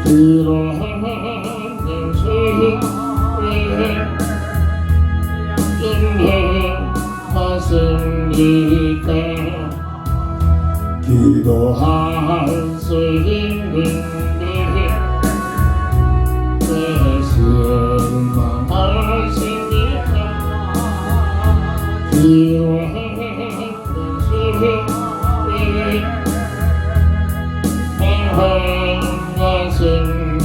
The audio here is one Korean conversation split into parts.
기도하는 수에 인도하십니까? 기도할 수 있는데 왜 실망하십니까? 기도하는 수에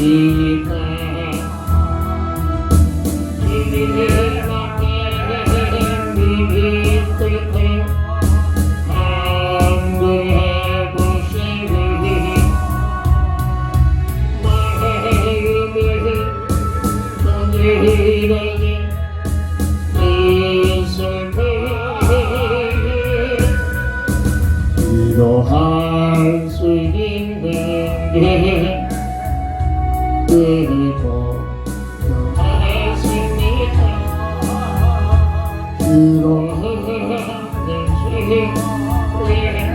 반갑습니까? 기도할 수 있는데 그리고 하십니까?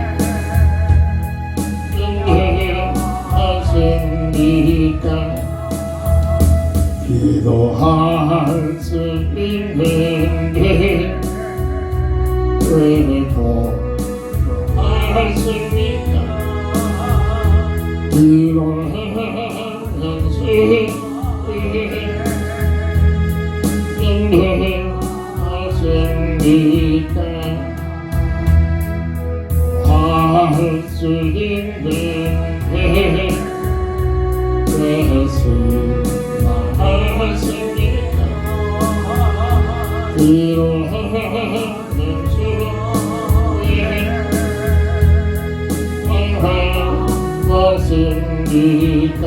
기도하는 수에 인도하십니까? 기도할 수 있는데 그리고 하십니까? 기도하는 수에 인도하십니까? 할 수 있는데 왜 실망하십니까? 기도하는 수에 반갑습니까?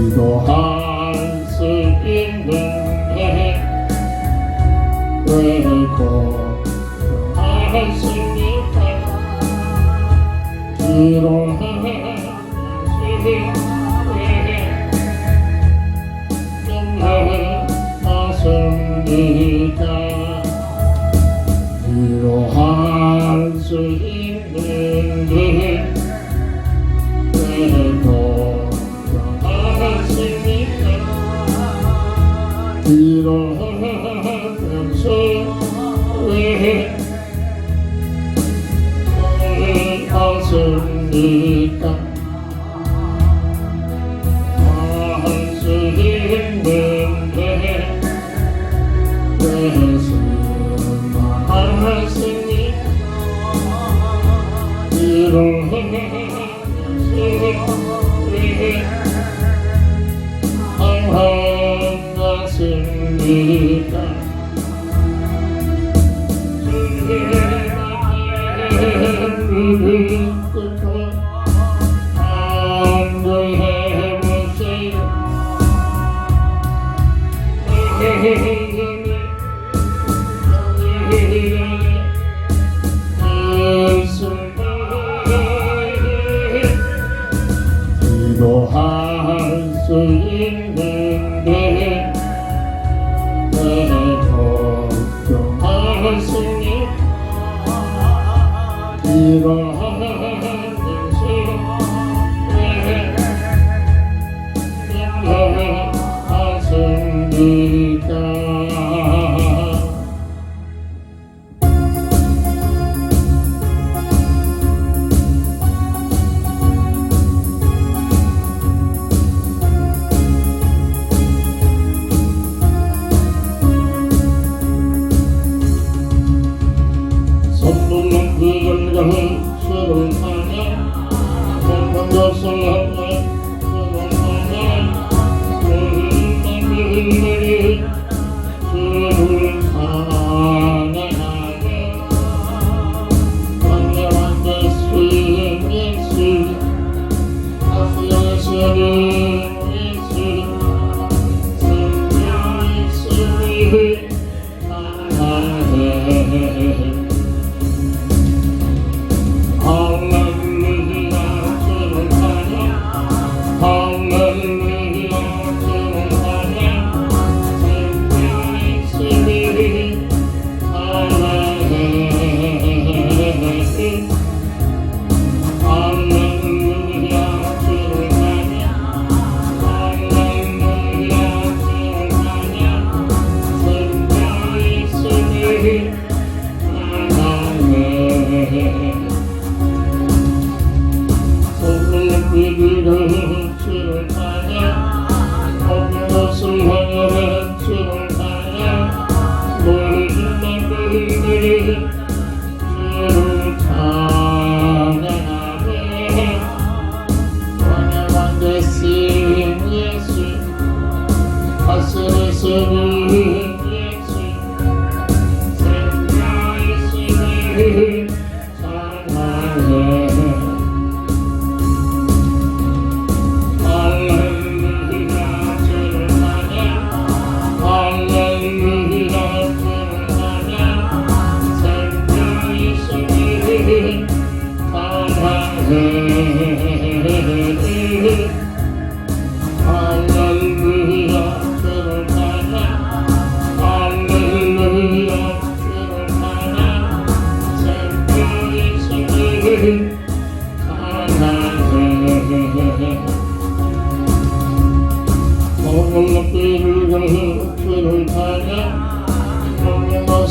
기도할 수 있는데 왜 걱정하십니까? 기도하는 수에 인도하십니까? 기도할 수 있는데 왜 걱정하십니까? 기도하는 수에 하십니까? 할 수 있는데 왜 실망하십니까? 기도하는 수에 반갑습니까? 기도할 수 있는데 왜 걱정하십니까? 기도하는 수에 인도하십니까?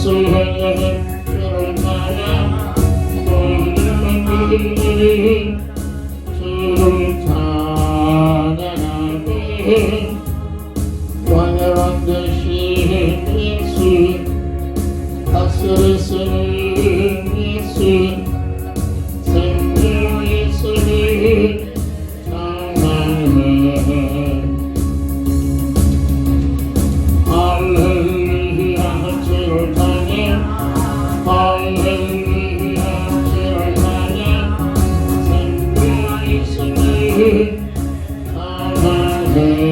주를 찬양하네 완전한 되신 예수 다스리시는 예수 생명 예수를 찬양해 할렐루야 주를 찬양 할렐루야 주를 찬양 생명 예수를 찬양해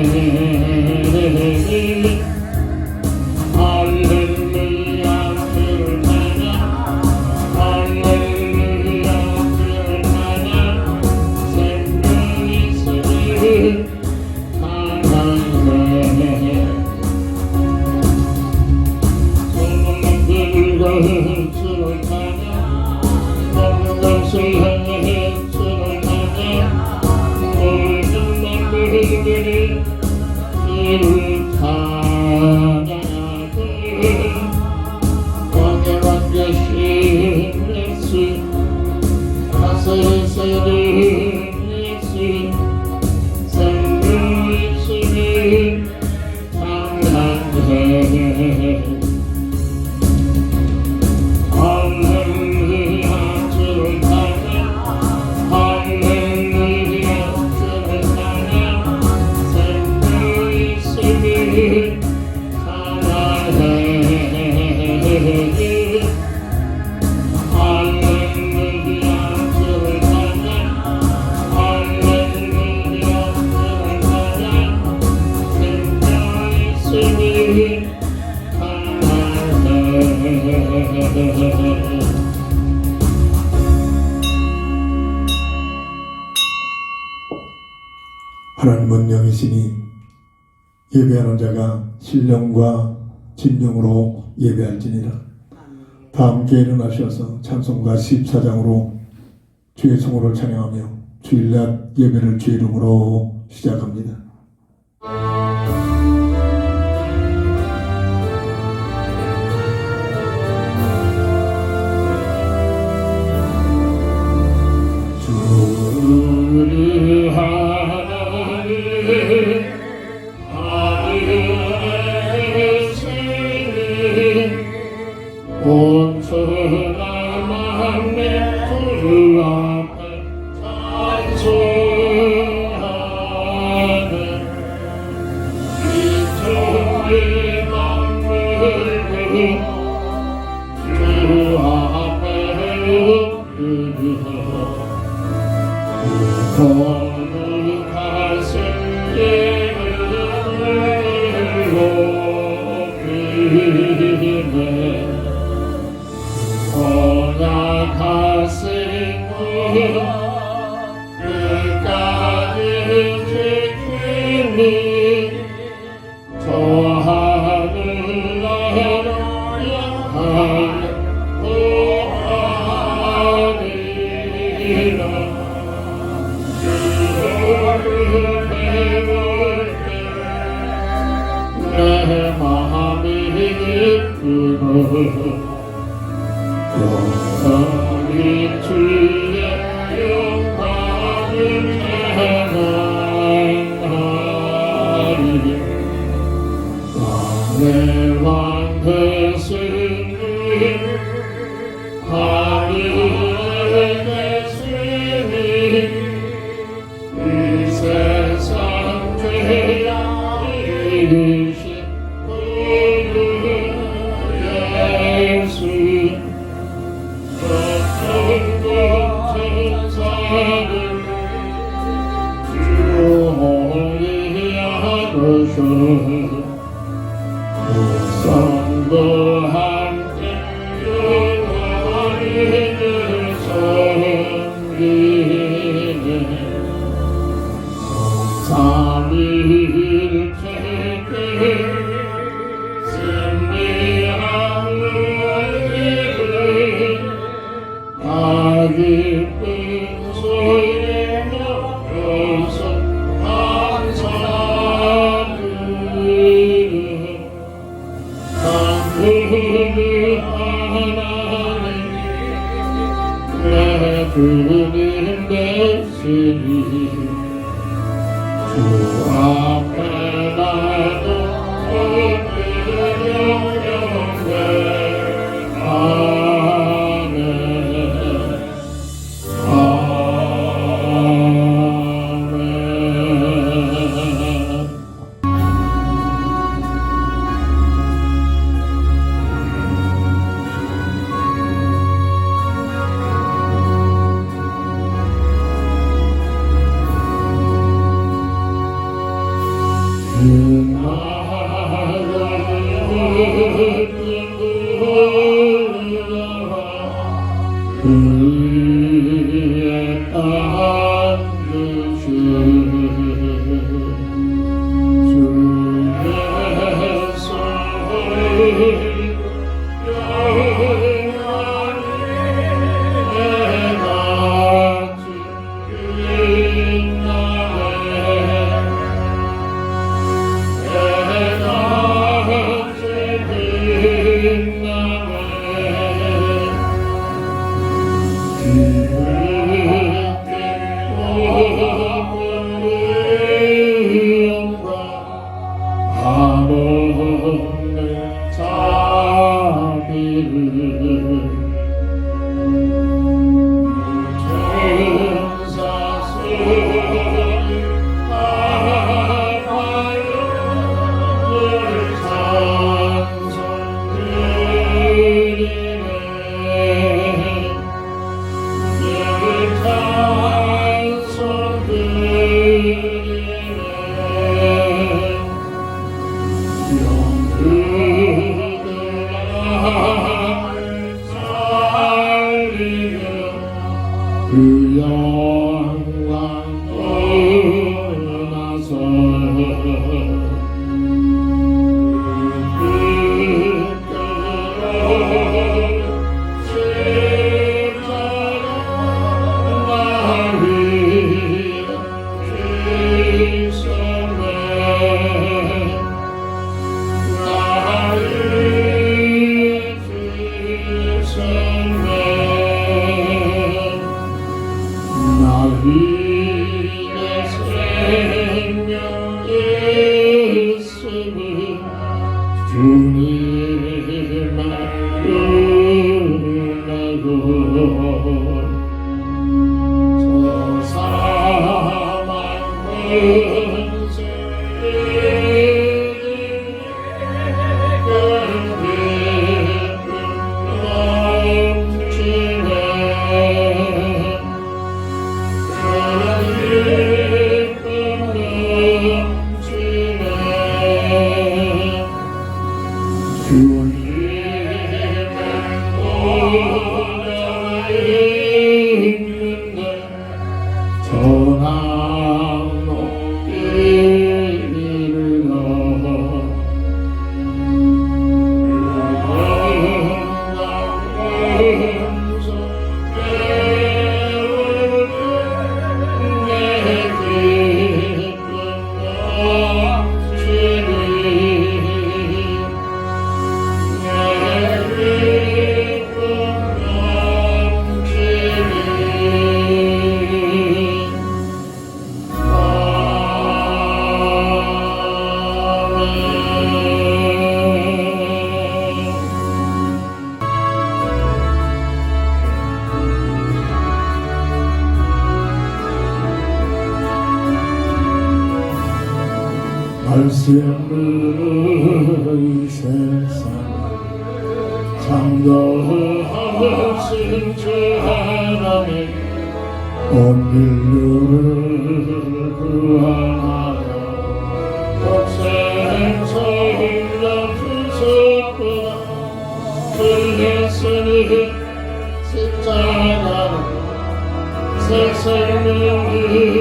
하나님은 영이시니 예배하는 자가 신령과 진정으로 예배할지니라. 다 함께 일어나셔서 찬송가 14장으로 주의 성호를 찬양하며 주일낮 예배를 주의 이름으로 시작합니다. 주를 온전한 마음에 주를 앞에 찬송하네 이토의 맘을 주 앞에 엎드려 거룩하신 예배를 높이네 언약하신 분 끝까지 지키니 저 하늘나라 영원한 보아리라 내 마음이 기쁘고 영원히 주의 영광을 찬양하리 왕의 왕 되시니 하늘에 계시니 이 세상 죄악 이르신 그 예수 천국 천사들 주호리 하도소 성도 함께 영원히 되소서 우리 하나님 내 주님 되시니 주 앞에 나도 영영에 아멘 아멘. 그 영광 떠나서 말씀의 세상 창조하신 주 하나님 온 인류를 구하여 독생자 흘려주셨구나 흘렸으니 십자가로 새 생명을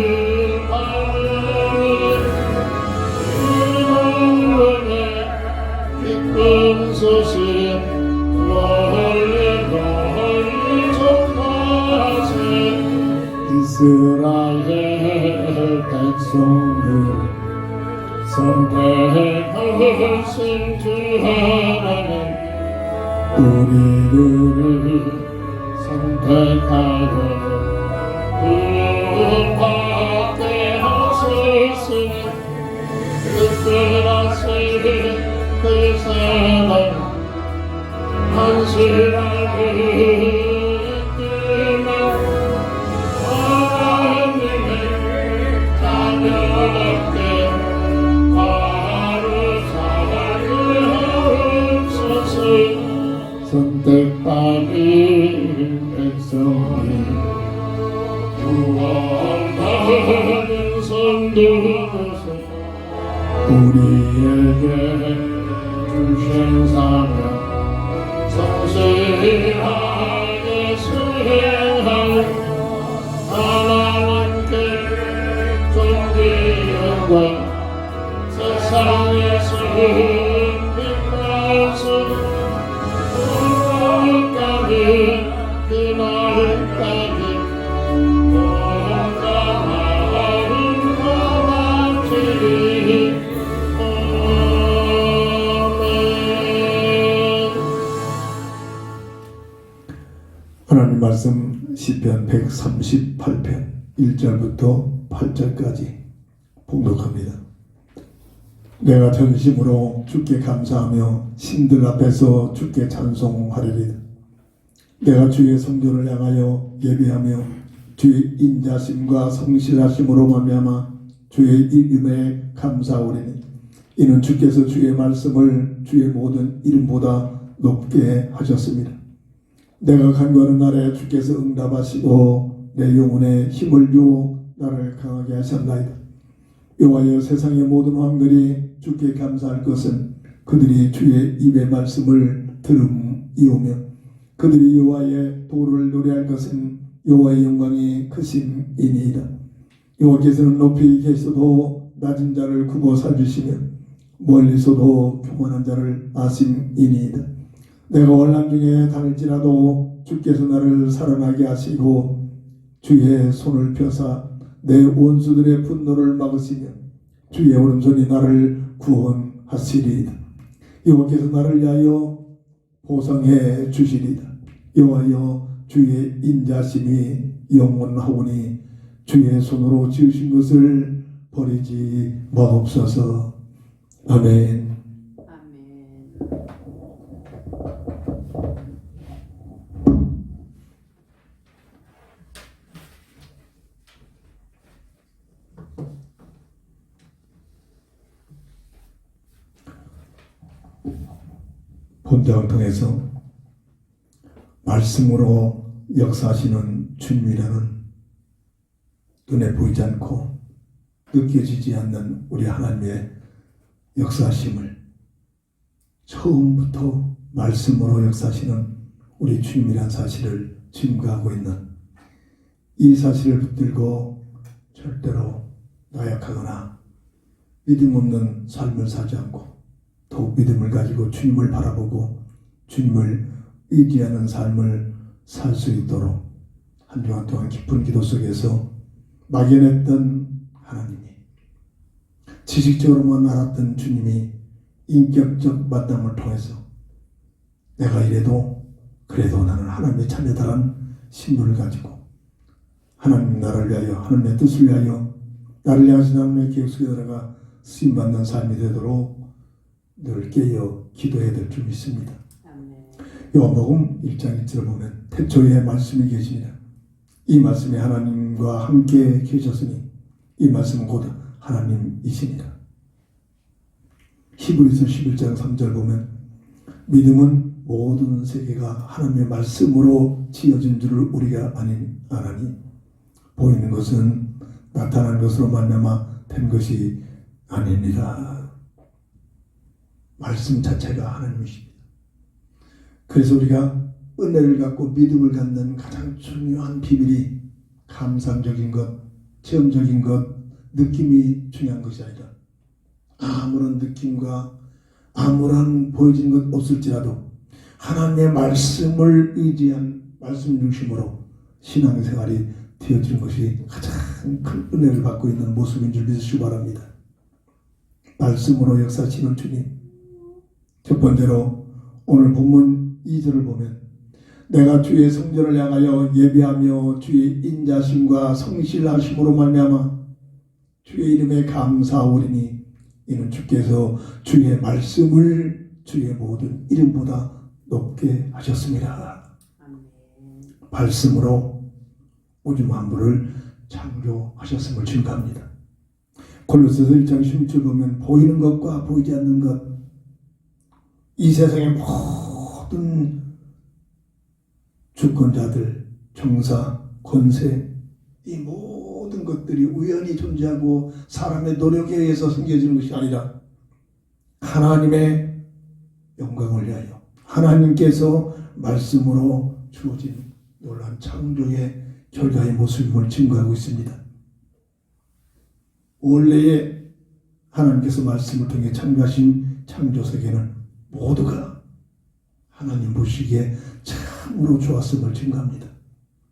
기쁜 소식 널리 전하세 이스라엘 백성을 선택하신 주 하나님 우리들을 선택하여 구원받게 하소서. 특별하신 그 사랑 한시라도 있기만 하나님의 자녀답게 바로 살아주옵소서. 선택받은 백성이 구원받는 성도로서 우리에게 주신 사명 성실하게 수행하여 하나님께 존귀함과 세상에서 빛나서 끝까지 그날까지 건강한 마음으로 하나님 말씀 시편 138편 1절부터 8절까지 봉독합니다. 내가 전심으로 주께 감사하며 신들 앞에서 주께 찬송하리이다. 내가 주의 성전을 향하여 예배하며 주의 인자심과 성실하심으로 말미암아 주의 이름에 감사하오리니 이는 주께서 주의 말씀을 주의 모든 이름보다 높게 하셨습니다. 내가 간구하는 날에 주께서 응답하시고 내 영혼에 힘을 주어 나를 강하게 하셨나이다. 여호와여, 세상의 모든 왕들이 주께 감사할 것은 그들이 주의 입의 말씀을 들음이오며 그들이 여호와의 도를 노래할 것은 여호와의 영광이 크심이니이다. 여호와께서는 높이 계셔도 낮은 자를 굽어 살주시며 멀리서도 교만한 자를 아심이니이다. 내가 환난 중에 다닐지라도 주께서 나를 살아나게 하시고 주의 손을 펴사 내 원수들의 분노를 막으시며 주의 오른손이 나를 구원하시리이다. 여호와께서 나를 위하여 보상해 주시리이다. 여호와여, 주의 인자심이 영원하오니 주의 손으로 지으신 것을 버리지 마옵소서. 아멘. 본장을 통해서 말씀으로 역사하시는 주님이라는 눈에 보이지 않고 느껴지지 않는 우리 하나님의 역사하심을 처음부터 말씀으로 역사하시는 우리 주님이라는 사실을 증거하고 있는 이 사실을 붙들고 절대로 나약하거나 믿음 없는 삶을 살지 않고 더욱 믿음을 가지고 주님을 바라보고 주님을 의지하는 삶을 살 수 있도록 한 주간 동안 깊은 기도 속에서 막연했던 하나님이, 지식적으로만 알았던 주님이 인격적 만남을 통해서 내가 이래도 그래도 나는 하나님의 자녀다라는 신분을 가지고 하나님 나라를 위하여, 하나님의 뜻을 위하여 나를 향하신 하나님의 계획 속에 들어가 쓰임받는 삶이 되도록 늘 깨어 기도해야 될 줄 믿습니다. 요한복음 1장 1절을 보면 태초에 말씀이 계시니라. 이 말씀이 하나님과 함께 계셨으니 이 말씀은 곧 하나님이시니라. 히브리서 11장 3절 보면 믿음은 모든 세계가 하나님의 말씀으로 지어진 줄을 우리가 아나니 보이는 것은 나타난 것으로 말미암아 된 것이 아닙니다. 말씀 자체가 하나님이십니다. 그래서 우리가 은혜를 갖고 믿음을 갖는 가장 중요한 비밀이 감상적인 것, 체험적인 것, 느낌이 중요한 것이 아니라 아무런 느낌과 아무런 보여지는 것 없을지라도 하나님의 말씀을 의지한 말씀 중심으로 신앙생활이 되어지는 것이 가장 큰 은혜를 받고 있는 모습인 줄 믿으시기 바랍니다. 말씀으로 역사하시는 주님, 첫 번째로 오늘 본문 2절을 보면 내가 주의 성전을 향하여 예배하며 주의 인자심과 성실하심으로 말미암아 주의 이름에 감사하오리니 이는 주께서 주의 말씀을 주의 모든 이름보다 높게 하셨습니다. 말씀으로 우주 만물을 창조하셨음을 증거합니다. 골로새서 1장 16절 보면 보이는 것과 보이지 않는 것, 이 세상의 모든 주권자들, 정사, 권세, 이 모든 것들이 우연히 존재하고 사람의 노력에 의해서 생겨지는 것이 아니라 하나님의 영광을 위하여 하나님께서 말씀으로 주어진 놀라운 창조의 결과의 모습임을 증거하고 있습니다. 원래의 하나님께서 말씀을 통해 창조하신 창조세계는 모두가 하나님 보시기에 참으로 좋았음을 증거합니다.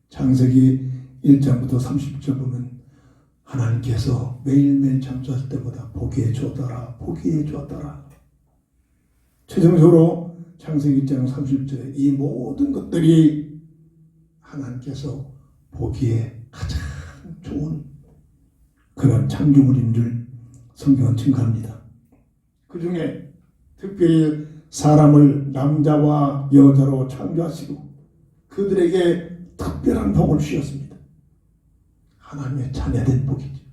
창세기 1장부터 30절 보면 하나님께서 매일매일 창조할 때보다 보기에 좋더라, 보기에 좋았더라. 최종적으로 창세기 1장 30절에 이 모든 것들이 하나님께서 보기에 가장 좋은 그런 창조물인 줄 성경은 증거합니다. 그 중에 특별히 사람을 남자와 여자로 창조하시고 그들에게 특별한 복을 주셨습니다. 하나님의 자녀된 복이죠.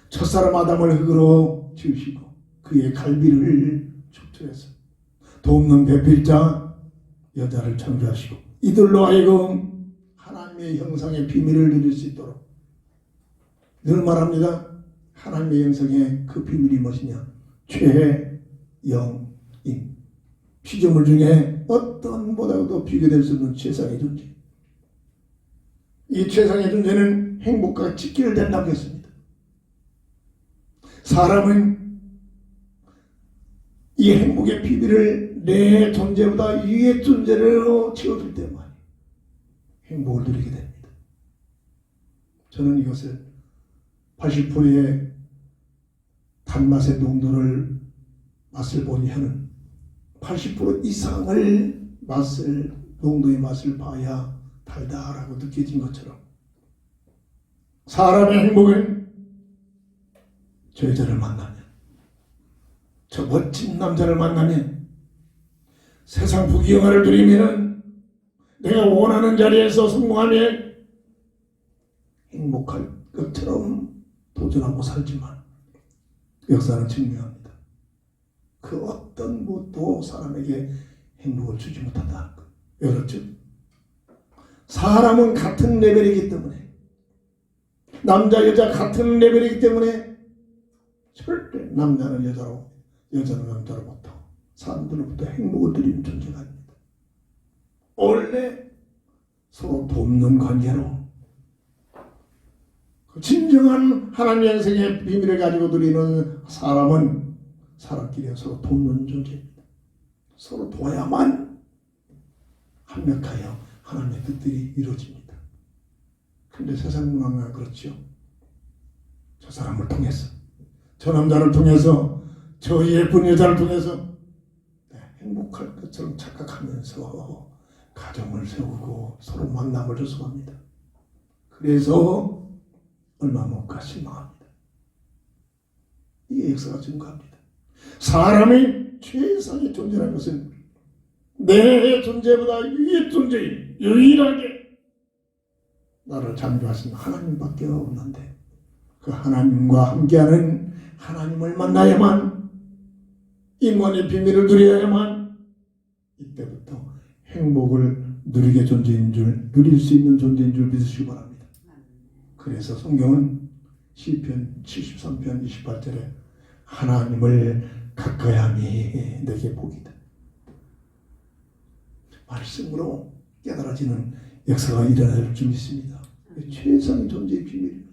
첫사람 아담을 흙으로 지으시고 그의 갈비를 축출해서 돕는 배필자 여자를 창조하시고 이들로 하여금 하나님의 형상의 비밀을 누릴 수 있도록 늘 말합니다. 하나님의 형상의 그 비밀이 무엇이냐? 최영임. 피조물 중에 어떤 보다도 비교될 수 없는 최상의 존재. 이 최상의 존재는 행복과 직결된다고 했습니다. 사람은 이 행복의 비밀을 내 존재보다 위의 존재로 채워줄 때만 행복을 누리게 됩니다. 저는 이것을 80%의 단맛의 농도를 맛을 본 혀는 80% 이상을 농도의 맛을 봐야 달달하고 느껴진 것처럼 사람의 행복은 저 여자를 만나면, 저 멋진 남자를 만나면, 세상 부귀영화를 누리면, 내가 원하는 자리에서 성공하면 행복할 것처럼 도전하고 살지만 역사는 증명합니다. 그 어떤 무엇도 사람에게 행복을 주지 못한다는 것. 왜 그렇죠? 사람은 같은 레벨이기 때문에, 남자 여자 같은 레벨이기 때문에 절대 남자는 여자로, 여자는 남자로 못하고 사람들로부터 행복을 누리는 존재가 아닙니다. 원래 서로 돕는 관계로 진정한 하나님의 영생의 비밀을 가지고 누리는 사람은 사람끼리 서로 돕는 존재입니다. 서로 도와야만 합력하여 하나님의 뜻들이 이루어집니다. 그런데 세상 문화가 그렇죠. 저 사람을 통해서, 저 남자를 통해서, 저 예쁜 여자를 통해서 행복할 것처럼 착각하면서 가정을 세우고 서로 만남을 조성합니다. 그래서 얼마 못 가 실망합니다. 이게 역사가 증거합니다. 사람의 최상의 존재라는 것은 내 존재보다 위의 존재인, 유일하게 나를 창조하신 하나님밖에 없는데 그 하나님과 함께하는 하나님을 만나야만, 임원의 비밀을 누려야만 이때부터 행복을 누릴 수 있는 존재인 줄 믿으시기 바랍니다. 그래서 성경은 시편 73편 28절에 하나님을 가까이 함이 내게 복이다. 말씀으로 깨달아지는 역사가 일어날 줄 믿습니다. 최상의 존재의 비밀입니다.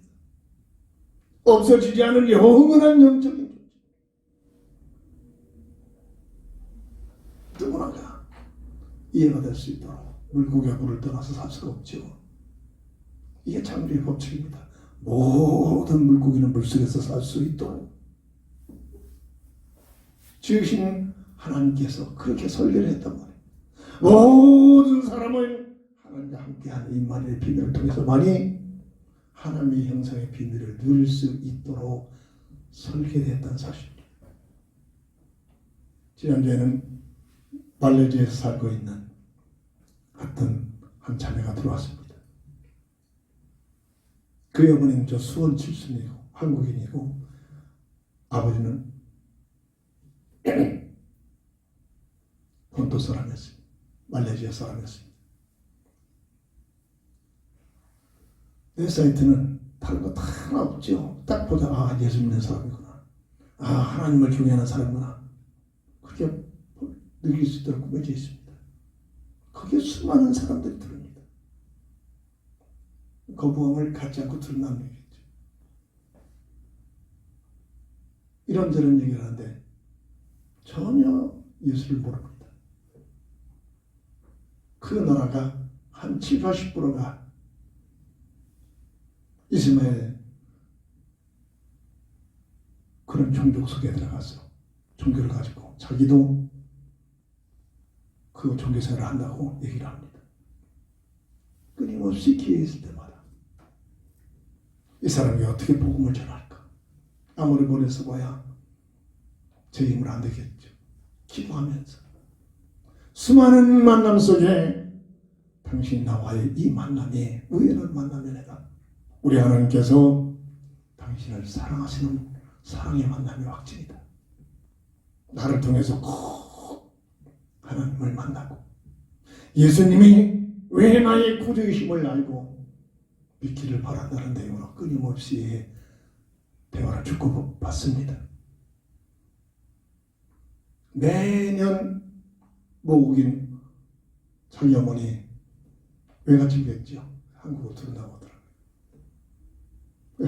없어지지 않을 영원한 영적인 존재. 누구나가 이해가 될 수 있도록 물고기와 물을 떠나서 살 수가 없죠. 이게 창조의 법칙입니다. 모든 물고기는 물속에서 살 수 있도록 지으신 하나님께서 그렇게 설계를 했단 말이에요. 모든 사람은 하나님과 함께하는 임마누엘의 비밀을 통해서만이 하나님의 형상의 비밀을 누릴 수 있도록 설계됐다는 사실입니다. 지난주에는 말레이시아에서 살고 있는 어떤 한 자매가 들어왔습니다. 그의 어머니는 저 수원 출신이고 한국인이고 아버지는 본토 사람이었습니다. 말레이시아 사람이었습니다. 내 사이트는 다른 거 다 하나 없죠. 딱 보자, 아, 예수 믿는 사람이구나. 아, 하나님을 경외하는 사람이구나. 그렇게 느낄 수 있도록 꾸며져 있습니다. 거기에 수많은 사람들이 들습니다. 거부감을 갖지 않고 드러나는 얘기죠. 이런저런 얘기를 하는데 전혀 예수를 모릅니다. 그 나라가 한 70, 80%가 이스마엘 그런 종족 속에 들어가서 종교를 가지고 자기도 그 종교생활을 한다고 얘기를 합니다. 끊임없이 기회 있을 때마다 이 사람이 어떻게 복음을 전할까? 아무리 머리에서 봐야 제 힘으로 안 되겠죠. 기도하면서 수많은 만남 속에 당신 나와의 이 만남이 우연한 만남이 아니라 우리 하나님께서 당신을 사랑하시는 사랑의 만남이 확증이다. 나를 통해서 꼭 하나님을 만나고 예수님이 왜 나의 구주의 힘을 알고 믿기를 바란다는 내용으로 끊임없이 대화를 주고받습니다. 매년 모국인 자기 어머니 외갓집이겠죠. 한국으로 들어나고 하더라고요.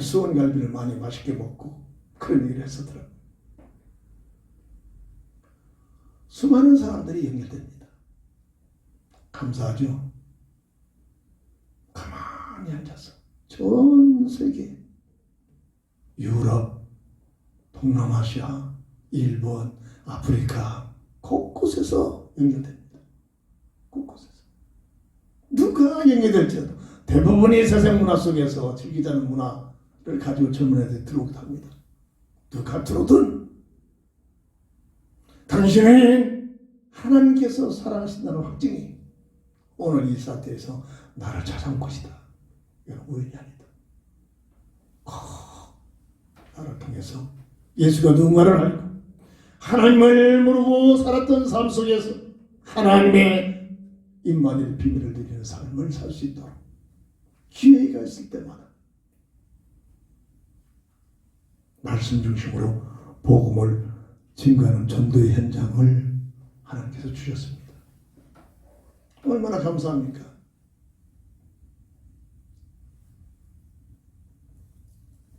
수원갈비를 많이 맛있게 먹고 그런 얘기를 했었더라고요. 수많은 사람들이 연결됩니다. 감사하죠. 가만히 앉아서 전 세계 유럽, 동남아시아, 일본, 아프리카 곳곳에서 연결됩니다. 곳곳에서 누가 연결될지라도 대부분이 세상 문화 속에서 즐기자는 문화를 가지고 젊은 애들이 들어오기도 합니다. 누가 들어오든 당신은 하나님께서 사랑하신다는 확증이 오늘 이 상태에서 나를 찾아온 것이다. 이건 우연이 아니다. 나를 통해서 예수가 누군가를 알고 하나님을 모르고 살았던 삶 속에서 하나님의 임마누엘 비밀을 누리는 삶을 살 수 있도록 기회가 있을 때마다 말씀 중심으로 복음을 증거하는 전도의 현장을 하나님께서 주셨습니다. 얼마나 감사합니까?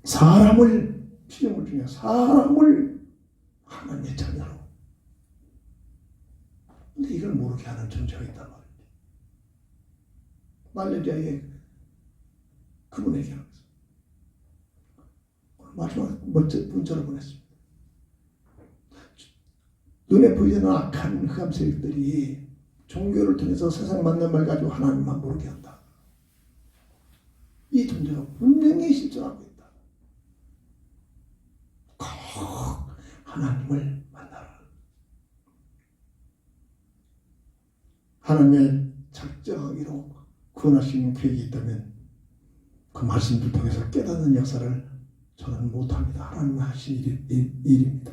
사람을 피조물 중에 사람을 하나님의 자녀로. 근데 이걸 모르게 하는 존재가 있단 말이에요. 말레이시아에 그분에게 하면서 마지막 문자를 보냈습니다. 눈에 보이지 않는 악한 흑암 세력들이 종교를 통해서 세상 만남을 가지고 하나님만 모르게 한다. 이 존재가 분명히 실존하고 있다. 꼭 하나님을 만나라. 하나님의 작정하기로 구원하시는 계획이 있다면 그 말씀을 통해서 깨닫는 역사를 저는 못합니다. 하나님이 하신 일입니다.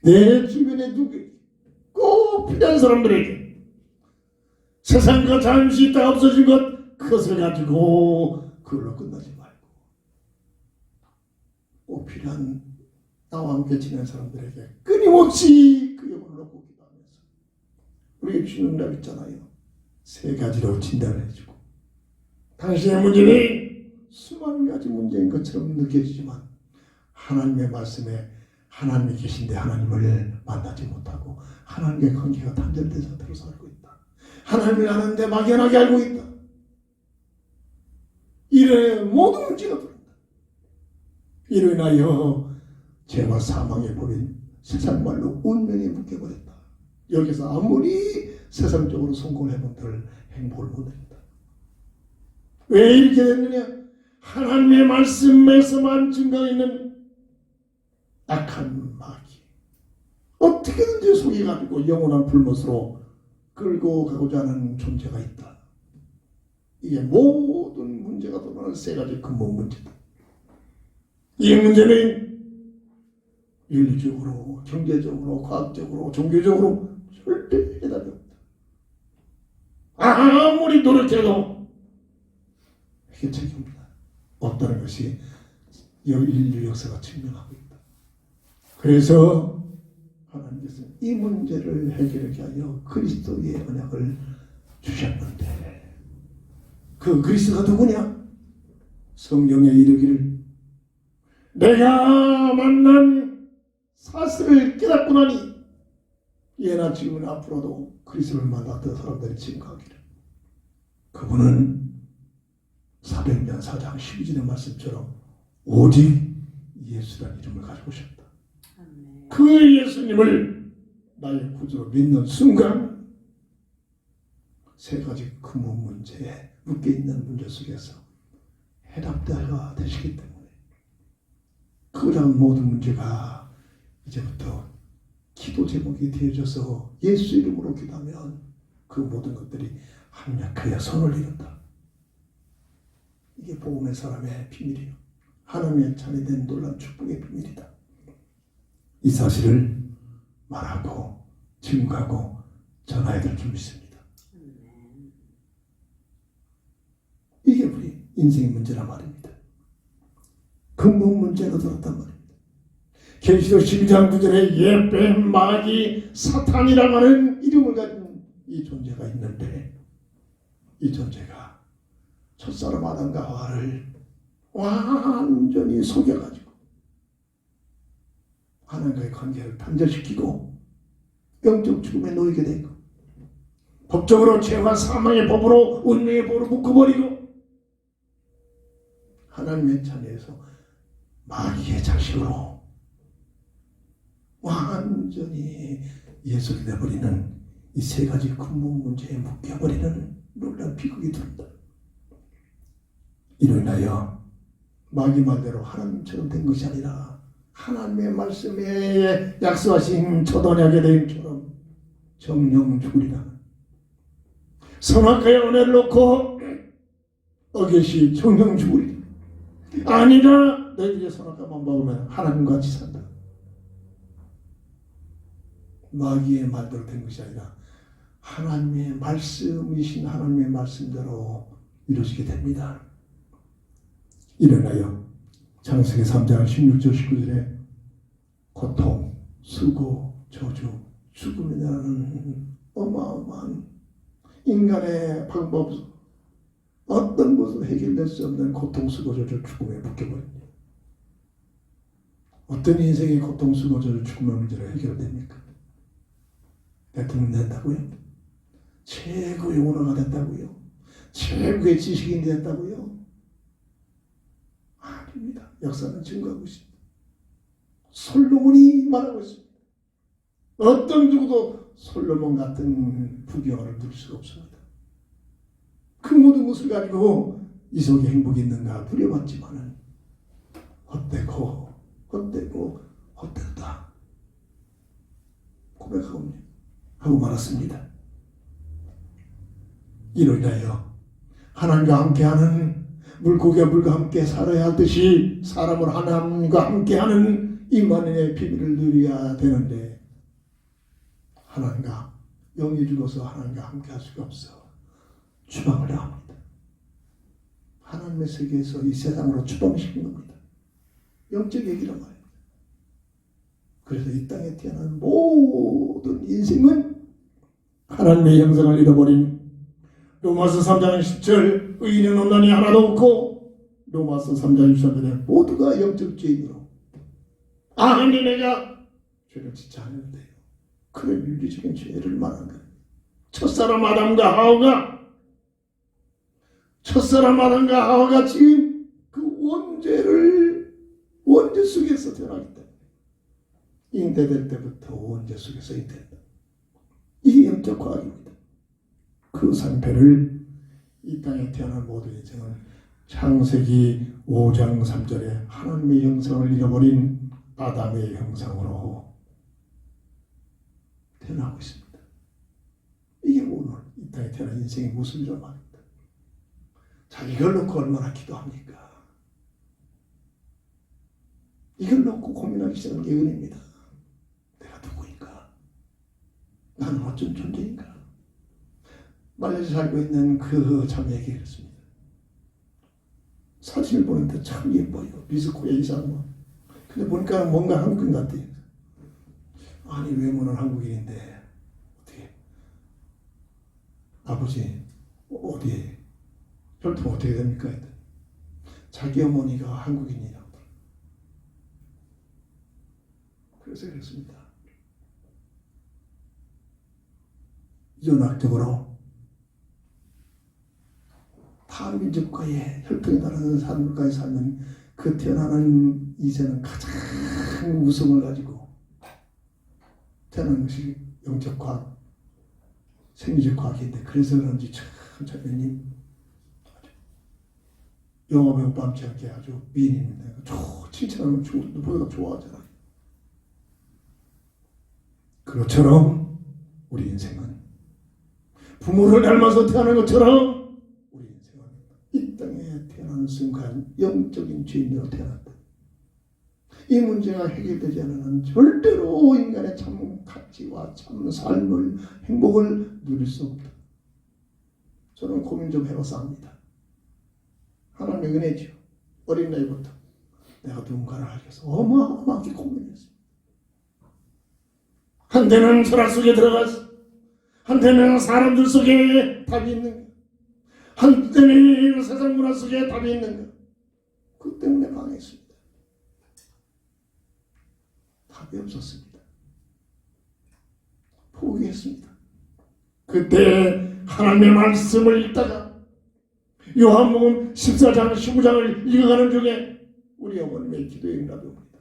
내 주변에 누구에게 꼭 필요한 사람들에게 세상과 잠시 있다가 없어진 것 그것을 가지고 그걸로 끝나지 말고 꼭 필요한 나와 함께 지낸 사람들에게 끊임없이 그 영혼을 놓고 기도하면서 우리 주는 날 있잖아요. 3가지로 진단을 해주고 당신의 문제는 수많은 가지 문제인 것처럼 느껴지지만 하나님의 말씀에 하나님이 계신데 하나님을 만나지 못하고 하나님의 관계가 단절된 상태로 살고 있다. 하나님을 아는데 막연하게 알고 있다. 이래 모든 문제가 들어온다. 이로 인하여 죄와 사망에 버린 세상 말로 운명에 묶여버렸다. 여기서 아무리 세상적으로 성공을 해본들 행복을 못 냅니다. 왜 이렇게 됐느냐? 하나님의 말씀에서만 증거가 있는 악한 마귀. 어떻게든지 속여가지고 영원한 불못으로 끌고 가고자 하는 존재가 있다. 이게 모든 문제가 드러나는 세 가지 근본 문제다. 이 문제는 윤리적으로, 경제적으로, 과학적으로, 종교적으로 절대 해답이 없다. 아무리 노력해도 해결책이 없다. 없다는 것이 인류 역사가 증명하고 있다. 그래서 하나님께서 이 문제를 해결하게 하여 그리스도의 언약을 주셨는데, 그 그리스도가 누구냐? 성경에 이르기를 내가 만난 사실을 깨닫고 나니 예나 지금은 앞으로도 그리스도를 만났던 사람들이 증거하기를 그분은 400년 4장 12절의 말씀처럼 오직 예수라는 이름을 가지고 오셨다. 그 예수님을 나의 구주로 믿는 순간 세 가지 근본 문제에 묶여있는 문제 속에서 해답대가 되시기 때문에 그런 모든 문제가 이제부터 기도 제목이 되어져서 예수 이름으로 기도하면 그 모든 것들이 합력하여 선을 이룬다. 이게 복음의 사람의 비밀이에요. 하나님의 자녀된 놀라운 축복의 비밀이다. 이 사실을 말하고 증거하고 전해야 될 줄 믿습니다. 이게 우리 인생의 문제란 말입니다. 근본 문제가 들었단 말입니다. 계시록 12장 9절에 예뱀 마귀 사탄이라고 하는 이름을 가진 이 존재가 있는데, 이 존재가 첫사람 아담과 하와를 완전히 속여가지고 하나님과의 관계를 단절시키고 영적 죽음에 놓이게 되고, 법적으로 죄와 사망의 법으로 운명의 법으로 묶어버리고, 하나님의 자녀에서 마귀의 자식으로 완전히 예수를 내버리는 이 세 가지 근본 문제에 묶여버리는 놀라운 비극이 들었다. 이로 인하여 마귀 말대로 하나님처럼 된 것이 아니라 하나님의 말씀에 약속하신 첫 언약의 대임처럼 정령 죽으리라. 선악과의 은혜를 놓고 어get이 정령 죽으리라. 아니라 너희들의 선악과만 먹으면 하나님같이 산다. 마귀의 말대로 된 것이 아니라 하나님의 말씀이신 하나님의 말씀대로 이루어지게 됩니다. 일어나요. 창세기 3장 16절 19절에 고통, 수고, 저주, 죽음이라는 어마어마한 인간의 방법, 어떤 것으로 해결될 수 없는 고통, 수고, 저주, 죽음에 묶여버립니다. 어떤 인생의 고통, 수고, 저주, 죽음의 문제로 해결됩니까? 대통령 된다고요? 최고의 원어가 된다고요? 최고의 지식인이 된다고요? 아닙니다. 역사는 증거하고 있습니다. 솔로몬이 말하고 있습니다. 어떤 누구도 솔로몬 같은 부귀영화를 누릴 수가 없습니다. 그 모든 것을 가지고 이 속에 행복이 있는가 누려봤지만은 헛되고 헛되다 고백하고 말았습니다. 이로 인하여 하나님과 함께하는 물고기와 물과 함께 살아야 하듯이 사람을 하나님과 함께하는 임마누엘의 비밀을 누려야 되는데, 하나님과 영이 죽어서 하나님과 함께할 수가 없어 추방을 당합니다. 하나님의 세계에서 이 세상으로 추방시킨 겁니다. 영적 얘기란 말입니다. 그래서 이 땅에 태어난 모든 인생은 하나님의 형상을 잃어버린, 로마서 3장 10절 의인은 없나니 하나도 없고, 로마서 3장 13절에 모두가 영적 죄인으로, 아니 내가 죄를 짓지 않는데요. 그런 윤리적인 죄를 말한 거예요. 첫사람 아담과 하와가 지금 그 원죄 속에서 태어나기 때문에 잉태될 때부터 원죄 속에서 잉태된다. 영적 과학입니다. 그 상태를 이 땅에 태어난 모든 인생은 창세기 5장 3절에 하나님의 형상을 잃어버린 아담의 형상으로 태어나고 있습니다. 이게 오늘 이 땅에 태어난 인생의 모습이란 말입니다. 자, 이걸 놓고 얼마나 기도합니까? 이걸 놓고 고민하기 시작한 게 은혜입니다. 내가 누구인가? 나는 어쩐 존재인가? 말레이시아 살고 있는 그 자매에게 그랬습니다. 사진을 보는데 참 예뻐요. 비스코의 이상만. 근데 보니까 뭔가 한국인 같아요. 아니, 외모는 한국인인데 어떻게 아버지 어디에 혈통 어떻게 됩니까? 자기 어머니가 한국인이라고. 그래서 그랬습니다. 이전학적으로 타민족과의 혈통이 다른 사람들과의 살면 그 태어나는 이세는 가장 우성을 가지고 태어나는 것이 영적 과학, 생리적 과학인데 그래서 그런지 참 자매님 영화 배우 뺨치 않게 아주 미인입니다. 칭찬하면 누구보다 좋아하잖아요. 그것처럼 우리 인생은 부모를 닮아서 태어난 것처럼 우리 인생은 이 땅에 태어나는 순간 영적인 죄인으로 태어났다. 이 문제가 해결되지 않으면 절대로 인간의 참 가치와 참 삶을 행복을 누릴 수 없다. 저는 고민 좀 해봐서 압니다. 하나님의 은혜죠. 어린 나이부터 내가 누군가를 알기 위해서 어마어마하게 고민했습니다. 한때는 철학 속에 들어가서, 한때는 사람들 속에 답이 있는가, 한때는 세상 문화 속에 답이 있는가. 그 때문에 방해했습니다. 답이 없었습니다. 포기했습니다. 그때 하나님의 말씀을 읽다가 요한복음 14장, 15장을 읽어가는 중에 우리 어머님의 기도에 응답이 옵니다.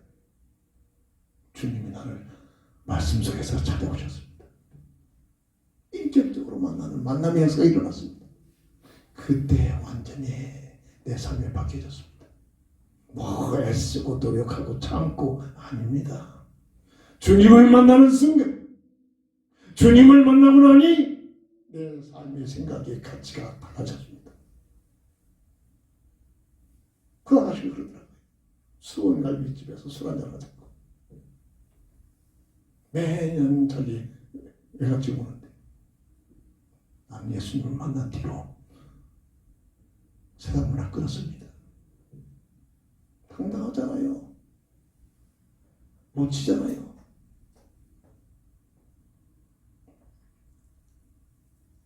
주님이 나를 말씀 속에서 찾아오셨습니다. 인격적으로 만나는 만남의 역사가 일어났습니다. 그때 완전히 내 삶이 바뀌어졌습니다. 뭐 애쓰고 노력하고 참고 아닙니다. 주님을 만나는 순간, 주님을 만나고 나니 내 삶의 생각의 가치가 달라졌습니다. 그 아가씨가 그러더라고요. 수원갈비집에서 술 한잔 하자고. 매년 자기 외갓집 오는데 난 예수님을 만난 뒤로 세상 문화 끊었습니다. 당당하잖아요. 멋지잖아요.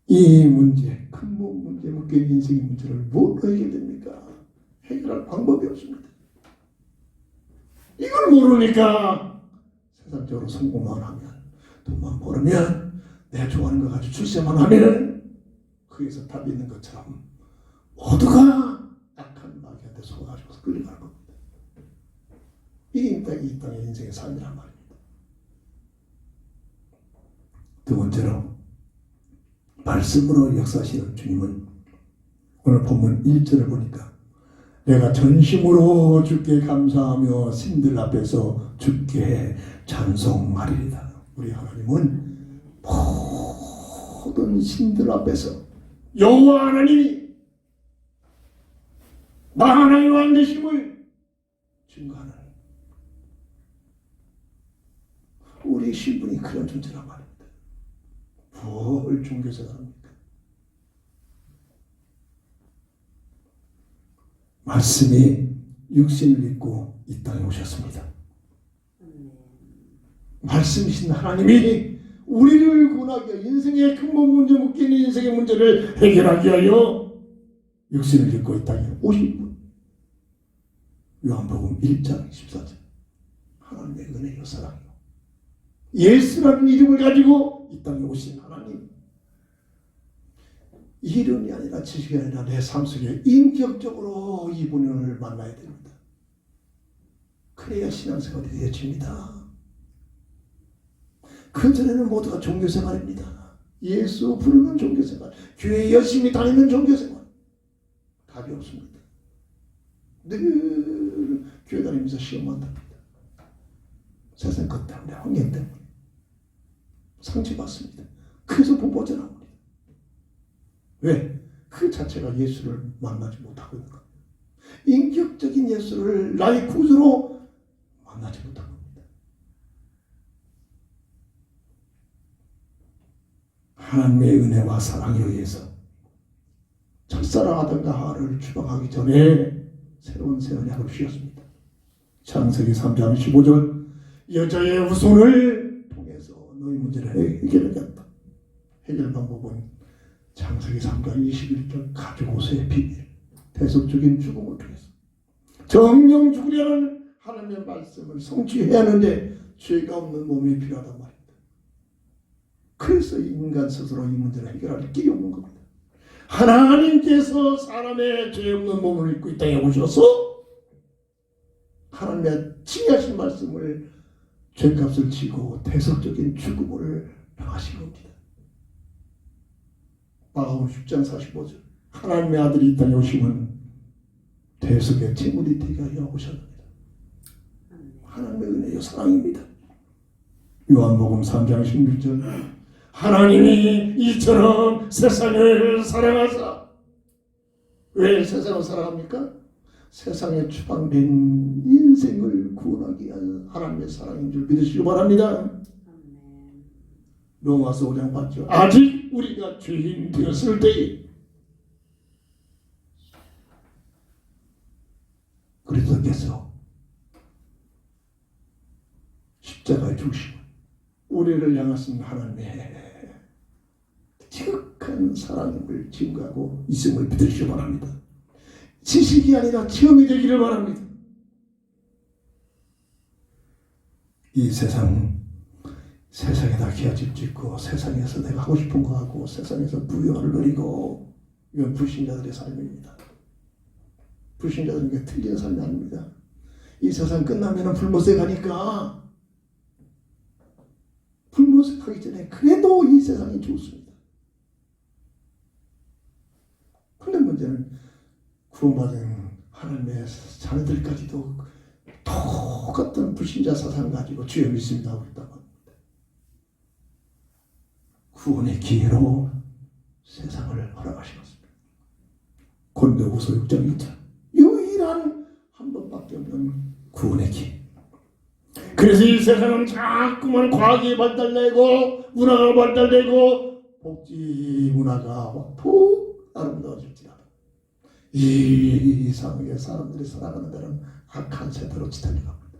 이 문제, 근본 문제 묶인 인생의 문제를 뭘로 해결됩니까? 해결할 방법이 없습니다. 이걸 모르니까 세상적으로 성공만 하면, 돈만 벌으면, 내가 좋아하는 거 가지고 출세만 하면 거기서 답이 있는 것처럼 모두가 약한 마귀한테 속아가지고 끌려가는 겁니다. 이게 이 땅의 인생의 삶이란 말입니다. 두 번째로 말씀으로 역사하시는 주님은 오늘 본문 1절을 보니까 내가 전심으로 주께 감사하며 신들 앞에서 주께 찬송하리이다. 우리 하나님은 모든 신들 앞에서 여호와 하나님이 만왕의 왕 되심을 증거하는 우리 신분이 그런 존재란 말입니다. 뭘 종교생활합니까? 말씀이 육신을 입고 이 땅에 오셨습니다. 말씀이신 하나님이 우리를 구원하기 위하여 인생의 근본 문제 묶인 인생의 문제를 해결하기 위하여 육신을 입고 이 땅에 오신 분. 요한복음 1장 14절. 하나님의 은혜요 사랑이요. 예수라는 이름을 가지고 이 땅에 오신 하나님. 이론이 아니라 지식이 아니라 내 삶 속에 인격적으로 이분을 만나야 됩니다. 그래야 신앙생활이 되어집니다. 그전에는 모두가 종교생활입니다. 예수 부르는 종교생활, 교회 열심히 다니는 종교생활, 답이 없습니다. 늘 교회 다니면서 시험만 답니다. 세상 것 때문에, 환경 때문에 상처받습니다. 그래서 본보자 나옵니다. 왜? 그 자체가 예수를 만나지 못하고 있는 겁니다. 인격적인 예수를 나의 구주로 만나지 못하고 있습니다. 하나님의 은혜와 사랑에 의해서 첫사랑하던 하와를 추방하기 전에 새로운 새 언약을 주셨습니다. 창세기 3장 15절 여자의 후손을 통해서 너희 문제를 해결하겠다. 해결 방법은 창세기 3장 21절 가죽옷의 비밀, 대속적인 죽음을 통해서 정령 죽으려는 하나님의 말씀을 성취해야 하는데 죄가 없는 몸이 필요하단 말입니다. 그래서 인간 스스로 이 문제를 해결할 길이 없는 겁니다. 하나님께서 사람의 죄 없는 몸을 입고 이 땅에 오셔서 하나님의 칭하신 말씀을 죄값을 지고 대속적인 죽음을 당하신 겁니다. 마가복음 10장 45절 하나님의 아들이 이 땅에 오시면 대속의 제물이 되게 하여 오셨습니다. 하나님의 은혜요 사랑입니다. 요한복음 3장 16절 하나님이 이처럼 세상을 사랑하사 왜 세상을 사랑합니까? 세상에 추방된 인생을 구원하기 위한 하나님의 사랑인 줄 믿으시기 바랍니다. 로마서 5장 8절 아직 우리가 죄인 되었을 때에 그리스도께서 십자가에 죽으시고 우리를 향하신 하나님의 지극한 사랑을 증거하고 있음을 믿으시기 바랍니다. 지식이 아니라 체험이 되기를 바랍니다. 이 세상에다 기아집 짓고 세상에서 내가 하고 싶은 거 하고 세상에서 부유를 누리고 이건 불신자들의 삶입니다. 불신자들은 게 틀린 삶이 아닙니다. 이 세상 끝나면 불못에 가니까 불못에 가기 전에 그래도 이 세상이 좋습니다. 그런데 문제는 구원받은 하나님의 자녀들까지도 똑같은 불신자 사상 가지고 주의 믿습니다 하고 있다고 합니다. 구원의 기회로 세상을 허락하셨습니다. 고린도후서 6장 2절 유일한 한 번밖에 없는 구원의 기회. 그래서 이 세상은 자꾸만 과학이 발달되고 문화가 발달되고 복지 문화가 푹 아름다워질지라도 이 이상하게 사람들이 살아가는 데는 악한 세대로 치달려갑니다.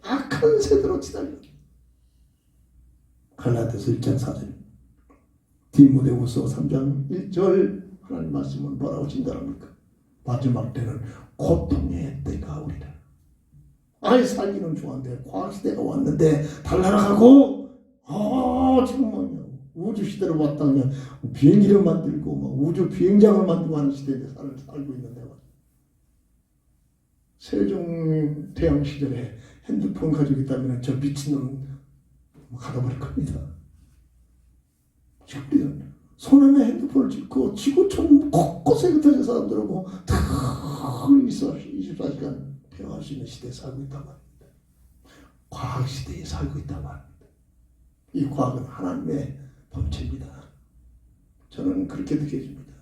악한 세대로 치달려갑니다. 갈라디아서 1장 4절 디모데후서 3장 1절 하나님 말씀은 뭐라고 진단합니까? 마지막 때는 고통의 때가 오리라. 아예 살기는 좋았는데 과학시대가 왔는데 달나라가고 지금 뭐냐 우주시대로 왔다 그냥 비행기를 만들고 막 우주 비행장을 만들고 하는 시대에 살고 있는데 세종 대왕 시절에 핸드폰 가지고 있다면 저 미친놈 가둬버릴 겁니다. 우리는 손안에 핸드폰을 짚고 지구촌 곳곳에 흩어진 사람들하고 다 24시간 대화할 수 있는 시대에 살고 있단 말입니다. 과학 시대에 살고 있단 말입니다. 이 과학은 하나님의 범죄입니다. 저는 그렇게 느껴집니다.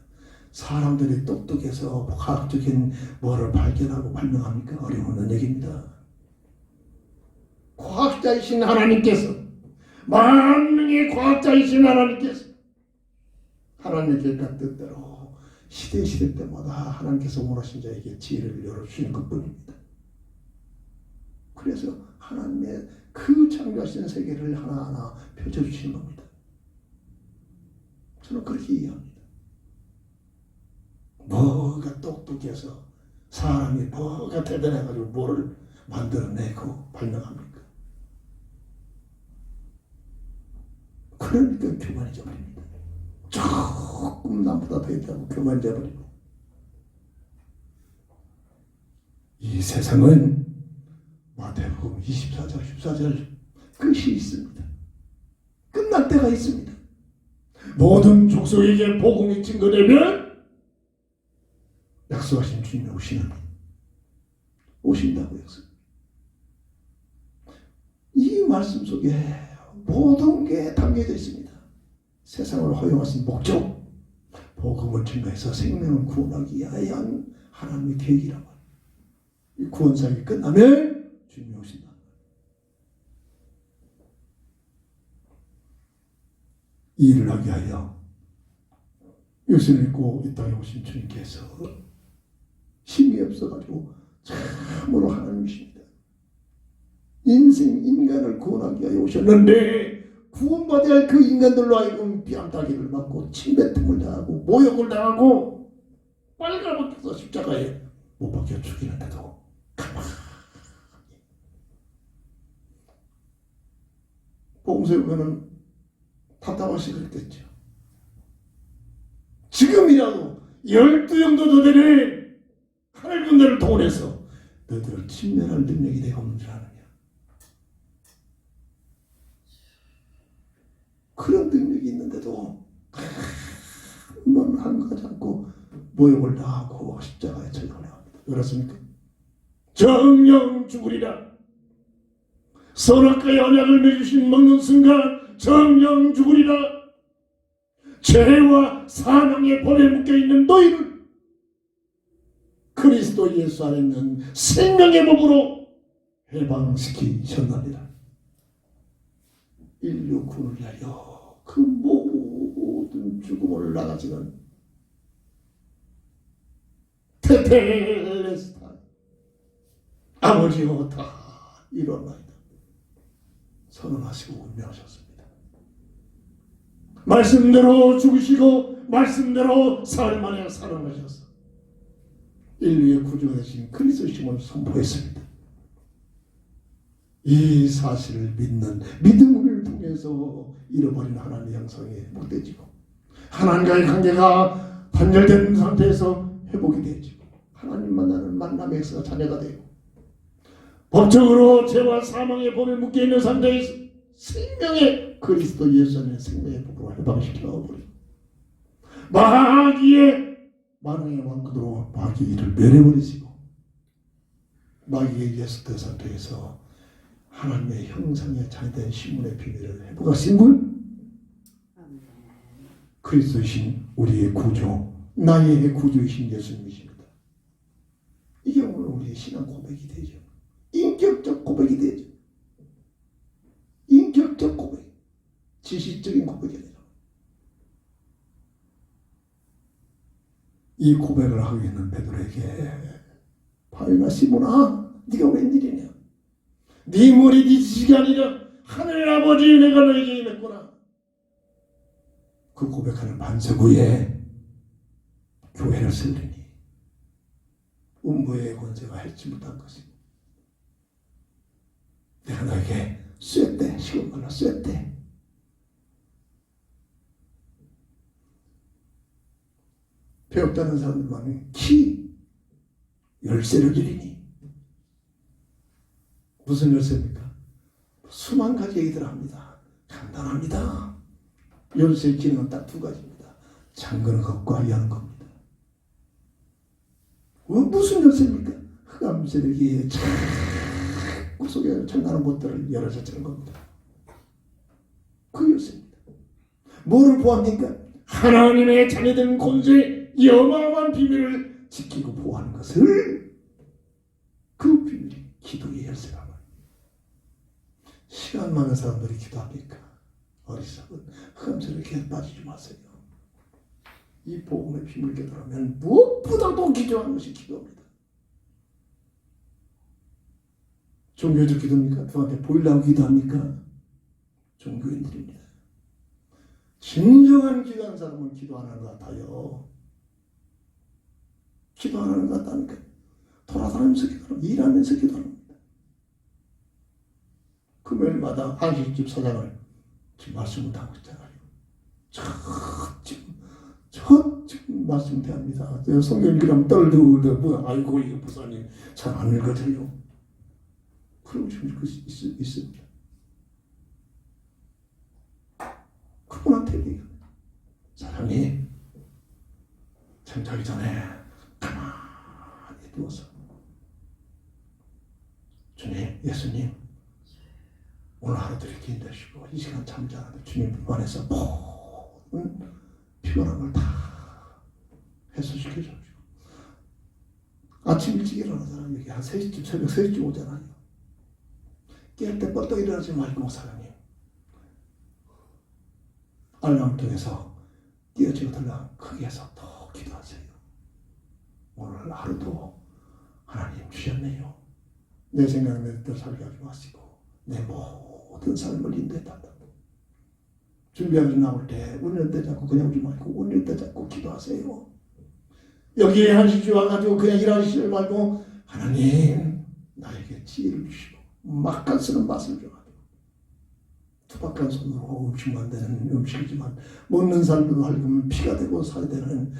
사람들이 똑똑해서 과학적인 뭐를 발견하고 발명합니까? 어려운 얘기입니다. 과학자이신 하나님께서 만능의 과학자이신 하나님께서 하나님의 계획과 뜻대로 시대 때마다 하나님께서 원하신 자에게 지혜를 열어주시는 것뿐입니다. 그래서 하나님의 그 창조하신 세계를 하나하나 펼쳐주시는 겁니다. 저는 그렇게 이해합니다. 뭐가 똑똑해서 사람이 뭐가 대단해가지고 뭐를 만들어내고 발명합니까? 그러니까 교만해져 버립니다. 조금 남보다 더 있다고 교만해져 버리고 이 세상은 마태복음 24장 14절 끝이 있습니다. 끝날 때가 있습니다. 모든 족속에게 복음이 증거되면 약속하신 주님이 오신다고 약속. 이 말씀 속에 모든 게 담겨져 있습니다. 세상을 허용하신 목적, 복음을 증거해서 생명을 구원하기 위한 하나님의 계획이라고 합니다. 이 구원사역이 끝나면 주님이 오신다. 이 일을 하게 하여 예수를 믿고 이 땅에 오신 주님께서 힘이 없어가지고 참으로 하나님이십니다. 인간을 구원하기 위하여 오셨는데 구원받아야 할 그 인간들로 하여금 뺨따기를 맞고 침뱉음을 당하고 모욕을 당하고 빨가벗겨서 십자가에 못 박혀 죽이는데도 가만히 복음서에는 답답하시 그랬겠죠. 지금이라도 12영도 되는 하늘 군대를 동원해서 너희들을 침멸할 능력이 내가 없는 줄 아느냐. 그런 능력이 있는데도 한번 한가하지 않고 모욕을 당하고 십자가에 처형을 합니다. 그렇습니까? 정령 죽으리라. 선악과의 언약을 맺으신 먹는 순간 정령 죽으리라. 죄와 사망의 법에 묶여있는 너희를 그리스도 예수 안에 있는 생명의 법으로 해방시키셨느니라. 인류 구원을 위하여 그 모든 죽음을 나가지는 테텔레스타 아버지여 다 이루었나이다 선언하시고 운명하셨습니다. 말씀대로 죽으시고 말씀대로 사흘 만에 살아나셔서 인류의 구주가 되신 그리스도심을 선포했습니다. 이 사실을 믿는 믿음을 통해서 잃어버린 하나님의 형상이 회복되지고 하나님과의 관계가 단절된 상태에서 회복이 되지고 하나님 만나는 만남의 역사가 자녀가 되고 법적으로 죄와 사망의 법에 묶여있는 상태에서 생명의 그리스도 예수 안에 생명의 법으로 해방시켜버리고 마귀의 만왕의 왕국으로 마귀의 일을 멸해버리시고 마귀의 예수된 상태에서 하나님의 형상에 자녀된 신분의 비밀을 회복하신 분 그리스도이신 우리의 구주 나의 구주이신 예수님이십니다. 이게 오늘 우리의 신앙 고백이 되죠. 인격적 고백이 되죠. 인격적 고백 지식적인 고백이 아니라 이 고백을 하고 있는 베드로에게 바위나 시몬아 네가 웬일이냐 네 머리 네 지식이 아니라 하늘 아버지 내가 너에게 임했구나. 그 고백하는 반석 위에 교회를 세우리니 음부의 권세가 해치 못한 것이고 내가 너에게 쇠대 시골 말로 쇠대 배웠다는 사람들만 키 열쇠를 주리니 무슨 열쇠입니까? 수만 가지 얘기들 합니다. 간단합니다. 열쇠의 기능은 딱 두 가지입니다. 잠그는 것과 여는 겁니다. 무슨 열쇠입니까? 흑암 세력이 자꾸 속에 잠가는 것들을 열어젖히는 겁니다. 그 열쇠입니다. 뭐를 보합니까? 하나님의 자녀된 권세의 어마어마한 비밀을 지키고 보호하는 것을 그 비밀이 기도의 열쇠라고 합니다. 시간 많은 사람들이 기도합니까? 어리석은 흑암세력에 빠지지 마세요. 이 복음의 비밀 깨달으면 무엇보다도 기도하는 것이 기도입니다. 종교적 기도입니까? 누구한테 보이려고 기도합니까? 종교인들입니다. 진정한 기도하는 사람은 기도 안 하는 것 같아요. 기도 안 하는 것 같다니까. 돌아다니면서 기도하고 일하면서 기도합니다. 금요일마다 한식집 사장을 지금 말씀 못하고 있잖아요. 지금 말씀 대합니다. 성경 읽으면 떨들고 뭐야 아이고 이거 부사님 잘 안 읽어져요. 그러고 지금 있습니다. 그분한테 얘기합니다. 사장님, 잠자기 전에 가만히 누워서 주님, 예수님, 오늘 하루도 이렇게 힘드시고 이 시간 잠자는데 주님 안에서 모든 피곤한 걸 다 해소시켜 주십시오. 아침 일찍 일어나는 사람 여기 한 3시쯤, 새벽 3시쯤 오잖아요. 깰 때 뻗떡 일어나지 말고 사장님, 알람 통해서 뛰어지고 들라 크게 해서 더 기도하세요. 오늘 하루도 하나님 주셨네요. 내 생각 내 뜻대로 살게 하지 마시고 내 모든 삶을 인도해달라고. 준비하면서 나올 때 운전대 잡고 그냥 오지 말고 운전대 잡고 기도하세요. 여기에 한시주 와가지고 그냥 일하시지 말고 하나님 나에게 지혜를 주시고 막간 쓰는 맛을 줘가지고 투박한 손으로 음식 만드는 음식이지만 먹는 사람들도 하려면 피가 되고 살이 되는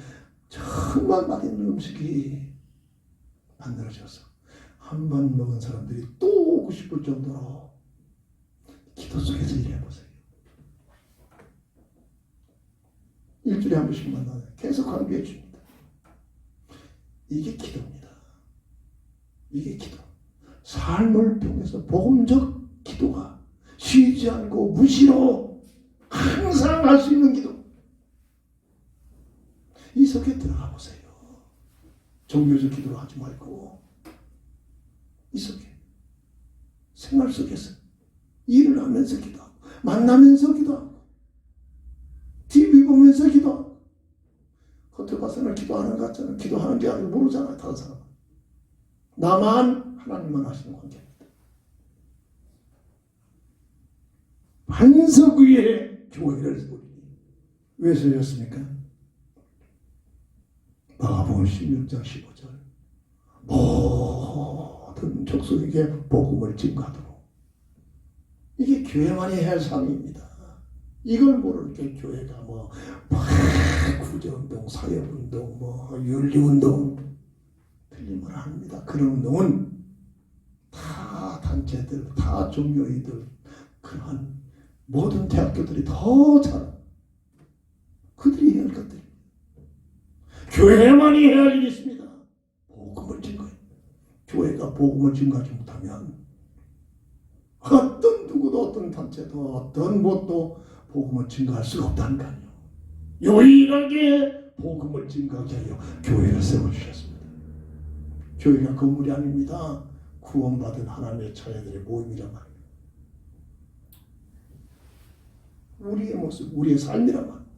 정말 맛있는 음식이 만들어져서 한 번 먹은 사람들이 또 오고 싶을 정도로 기도 속에서 일해보세요. 일주일에 한 번씩 만나요. 계속 강조해 줍니다. 이게 기도입니다. 이게 기도. 삶을 통해서 복음적 기도가 쉬지 않고 무시로 항상 할 수 있는 기도. 이 속에 들어가 보세요. 종교적 기도를 하지 말고 이 속에 생활 속에서 일을 하면서 기도하고 만나면서 기도하고 TV 보면서 기도하고 겉으로 봐서는 기도하는 것 같잖아요. 기도하는 게 아니고 모르잖아요. 다른 사람은. 나만 하나님만 하시는 관계입니다. 반석 위에 교회를 세우니 왜 세웠습니까? 마가복음 16장 15절 모든 족속에게 복음을 증거하도록. 이게 교회만이 해야 할 삶입니다. 이걸 모르니까 교회가 구제운동, 사역운동, 윤리운동 틀림을 합니다. 그런 운동은 다 단체들, 다 종교인들, 그런 모든 대학교들이 더 잘 그들이 해야 할 것들입니다. 교회만이 해야 할 일이 있습니다. 복음을 증거해. 교회가 복음을 증거하지 못하면 어떤 누구도 어떤 단체도 어떤 무엇도 복음을 증거할 수가 없다니까요. 유일하게 복음을 증거하게 하여 교회를 세워주셨습니다. 교회가 건물이 아닙니다. 구원받은 하나님의 자녀들의 모임이란 말입니다. 우리의 모습, 우리의 삶이란 말입니다.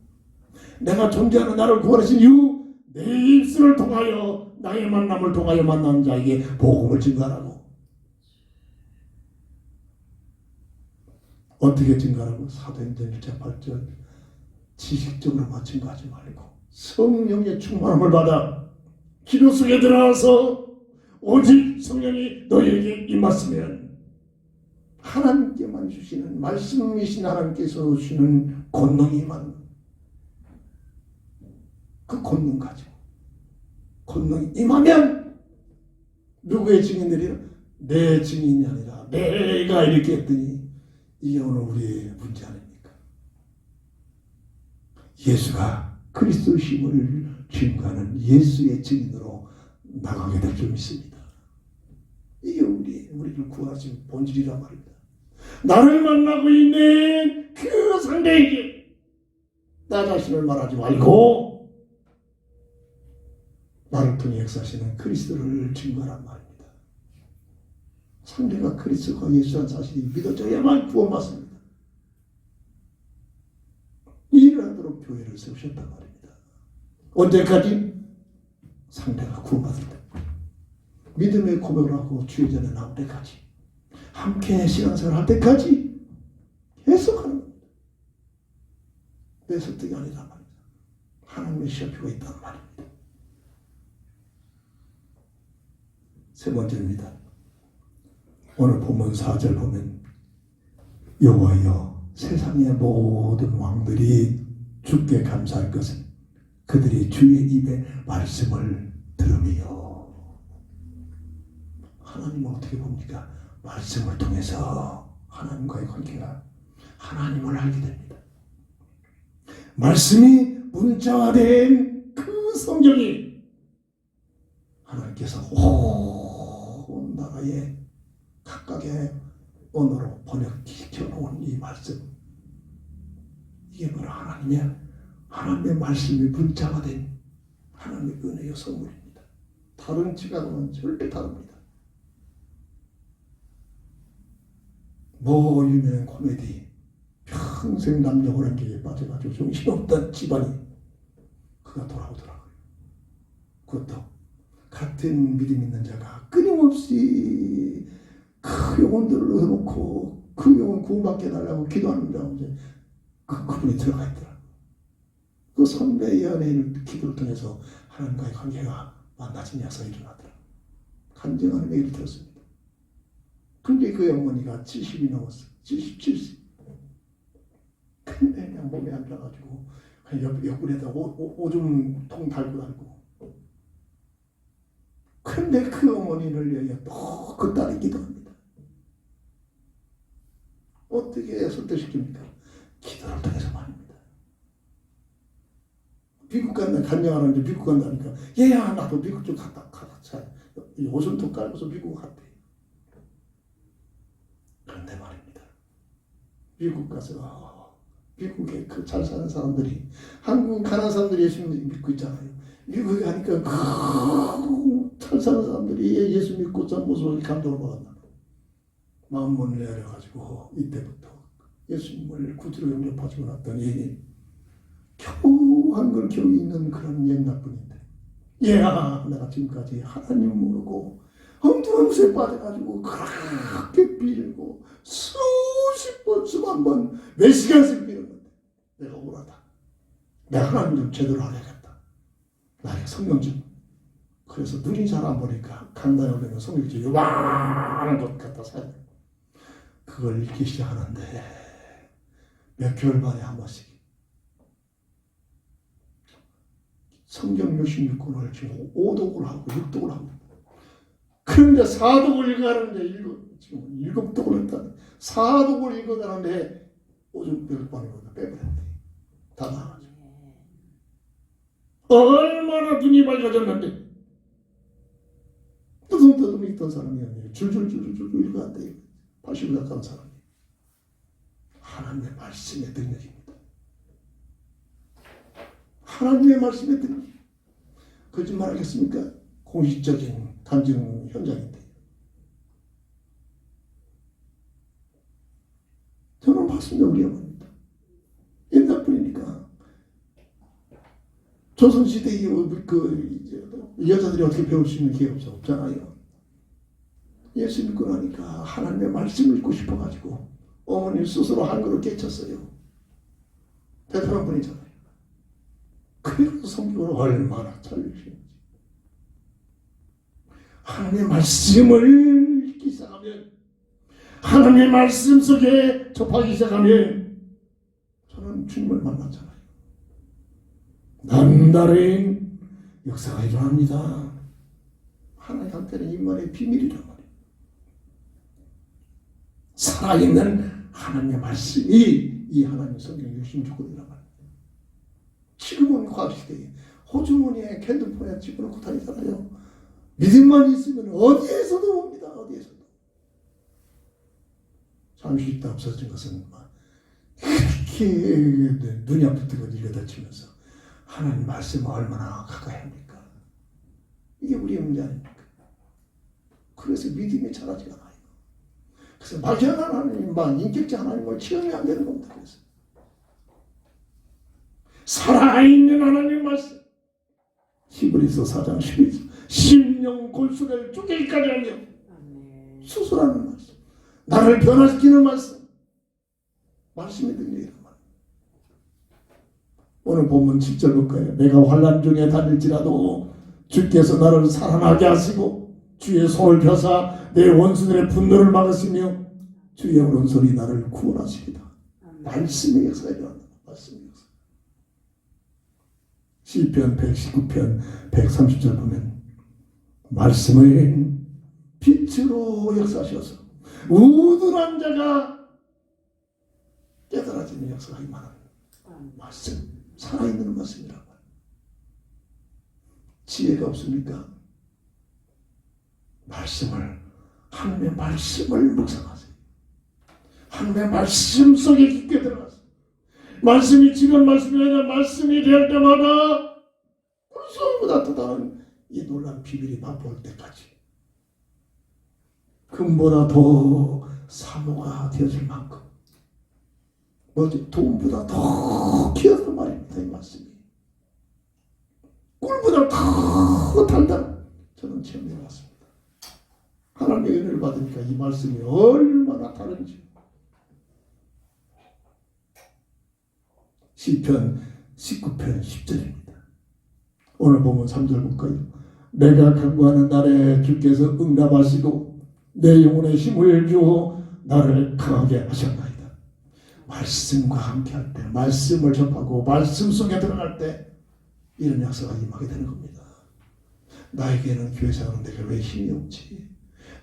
내가 존재하는 나를 구원하신 이유, 내 입술을 통하여 나의 만남을 통하여 만난 자에게 복음을 증거하라고. 어떻게 증거하라고? 사도행전 1장 8절 지식적으로만 증거하지 말고 성령의 충만함을 받아 기도 속에 들어가서 오직 성령이 너희에게 임했으면 하나님께만 주시는 말씀이신 하나님께서 주시는 권능이만 그 권능 가지고 권능이 임하면 누구의 증인들이 내 증인이 아니라 내가 이렇게 했더니 이게 오늘 우리의 문제 아닙니까? 예수가 그리스도심을 증거하는 예수의 증인으로 나가게 될 줄 믿습니다. 이게 우리를 구원하신 본질이란 말입니다. 나를 만나고 있는 그 상대에게 나 자신을 말하지 말고 나를 통해 역사하시는 그리스도를 증거하란 말입니다. 상대가 그리스도가 예수란 사실이 믿어져야만 구원받습니다. 일을 하도록 교회를 세우셨단 말입니다. 언제까지? 상대가 구원받을 때, 믿음의 고백을 하고 주의 전에 나올 때까지, 함께 신앙생활 할 때까지 계속 하는 겁니다. 내 설득이 아니란 말입니다. 하나님의 시험표가 있다는 말입니다. 세 번째입니다. 오늘 본문 4절 보면 여호와여 세상의 모든 왕들이 주께 감사할 것은 그들이 주의 입에 말씀을 들으며. 하나님은 어떻게 봅니까? 말씀을 통해서 하나님과의 관계가 하나님을 알게 됩니다. 말씀이 문자화된 그 성경이 하나님께서 온 나라의 각각의 언어로 번역시켜 놓은 이 말씀, 이게 바로 하나님의 말씀이 문자화된 하나님의 은혜의 선물입니다. 다른 지각은 절대 다릅니다. 뭐 유명한 코미디, 평생 남녀 호랑기에 빠져가지고 정신없던 집안이 그가 돌아오더라고요. 그것도 같은 믿음 있는 자가 끊임없이 그 영혼들을 넣어놓고 그 영혼 구원받게 해달라고 기도하는 가운데 그분이 들어가 있더라고요. 그 선배의 연예인을 기도를 통해서 하나님과의 관계가 만나지면서 일어나더라고요. 간증하는 얘기를 들었습니다. 근데 그 어머니가 70이 넘었어. 70. 근데 그냥 몸에 앉아가지고 그냥 옆구리에다 오줌통 달고 근데 그 어머니를 위하여 또 그 딸이 기도합니다. 어떻게 설득시킵니까? 기도를 통해서 말입니다. 미국 간다, 간증하는데 미국 간다니까 얘야 나도 미국 좀 갔다 오줌통 깔고서 미국 갔대. 그런데 말입니다. 미국 가서 미국에 그 잘 사는 사람들이 한국 가난한 사람들이 예수 믿고 있잖아요. 미국에 가니까 잘 사는 사람들이 예수 믿고 전 모습을 감동을 받았나. 마음문을 내려가지고 이때부터 예수님을 구주로 영접하시고 났더니 겨우 한글 겨우 있는 그런 옛날 분인데 얘야 내가 지금까지 하나님 모르고 엉뚱한 것에 빠져가지고 그렇게 빌고 수십 번 수만 번 몇 시간씩 비는 건데 내가 억울하다. 내가 하나님 좀 제대로 알아야겠다. 나의 성경 좀. 그래서 눈이 잘 안 보니까 강단에 올리면 성경지 요만한 것 갖다 사요. 그걸 읽기 시작하는데 몇 개월 만에 한 번씩 성경 66권을 지금 5독을 하고 6독을 하고 그런데 4독을 읽어가는데 지금 7독을 했다. 4독을 읽어가는데 오줌 뺄 뻔이거든. 빼버렸대. 다 나가지고. 얼마나 눈이 밝아졌는데 뜨듬뜨듬 있던 사람이 아니에요. 줄줄줄줄 읽어갔대. 80을 가까운 사람이. 하나님의 말씀의 능력입니다. 하나님의 말씀의 능력. 거짓말하겠습니까? 공식적인 간증 현장인데 저는 봤습니다. 우리 어머니다. 옛날 분이니까 조선시대에 여자들이 어떻게 배울 수 있는 기회가 없잖아요. 예수 믿고 나니까 하나님의 말씀을 읽고 싶어가지고 어머니 스스로 한글을 깨쳤어요. 대단한 분이잖아요. 그래서 성경을 얼마나 잘 읽으시는지. 하나님의 말씀을 읽기 시작하면 하나님의 말씀 속에 접하기 시작하면 저는 주님을 만났잖아요. 남다른 역사가 일어납니다. 하나님한테는 인간의 비밀이란 말이에요. 살아있는 하나님의 말씀이 이 하나님 성경 66권이란 말이에요. 지금은 과학시대에 호주머니에 핸드폰에 집어넣고 다니잖아요. 믿음만 있으면 어디에서도 봅니다. 어디에서도. 잠시 있다 없어진 것은 이렇게 눈이 앞붙고 일어다치면서 하나님 말씀을 얼마나 가까이 합니까? 이게 우리의 문제 아닙니까? 그래서 믿음이 자라지가 않아요. 그래서 막연한 하나님, 인격적 하나님을 체험이 안 되는 겁니다. 그래서 살아있는 하나님 말씀 히브리서 4장 11절 심령 골수를 쪼개기까지 하며 수술하는 말씀, 나를 변화시키는 말씀이 능력이란 말이에요. 오늘 본문 7절 볼까요? 내가 환난 중에 다닐지라도 주께서 나를 살아나게 하시고 주의 손을 펴사 내 원수들의 분노를 막으시며 주의 오른손이 나를 구원하시리다. 말씀의 역사가 일어난다. 말씀의 역사. 시편 119편 130절 보면 말씀을 빛으로 역사하셔서 우둔한 자가 깨달아지는 역사가 임하는 말씀. 살아있는 말씀이라고. 지혜가 없습니까? 하나님의 말씀을 묵상하세요. 하나님의 말씀 속에 깊게 들어가세요. 말씀이 지금 말씀이 아니라 말씀이 될 때마다 손보다 더 다른 이 놀라운 비밀이 맛볼 때까지 금보다 더 사모가 되어질 만큼 돈보다 더 귀하단 말입니다. 이 말씀이 꿀보다 더 달달한 저는 체험해 왔습니다. 하나님의 은혜를 받으니까 이 말씀이 얼마나 다른지. 시편 19편 10절입니다. 오늘 보면 3절 볼까요? 내가 간구하는 날에 주께서 응답하시고 내 영혼에 힘을 주어 나를 강하게 하셨나이다. 말씀과 함께할 때, 말씀을 접하고 말씀 속에 들어갈 때 이런 역사가 임하게 되는 겁니다. 나에게는 교회 생활은 내가 왜 힘이 없지?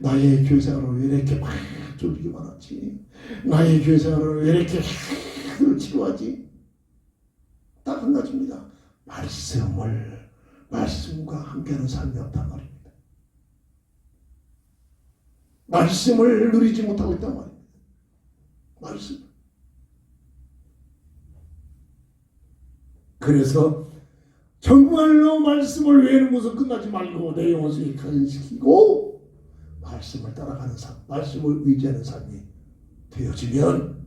나의 교회 생활은 왜 이렇게 막 졸리기만 하지? 나의 교회 생활은 왜 이렇게 치료하지? 딱 한 가지입니다. 말씀과 함께하는 삶이 없단 말입니다. 말씀을 누리지 못하고 있단 말입니다. 말씀. 그래서 정말로 말씀을 외우는 것은 끝나지 말고 내 영혼을 각인시키고 말씀을 따라가는 삶, 말씀을 의지하는 삶이 되어지면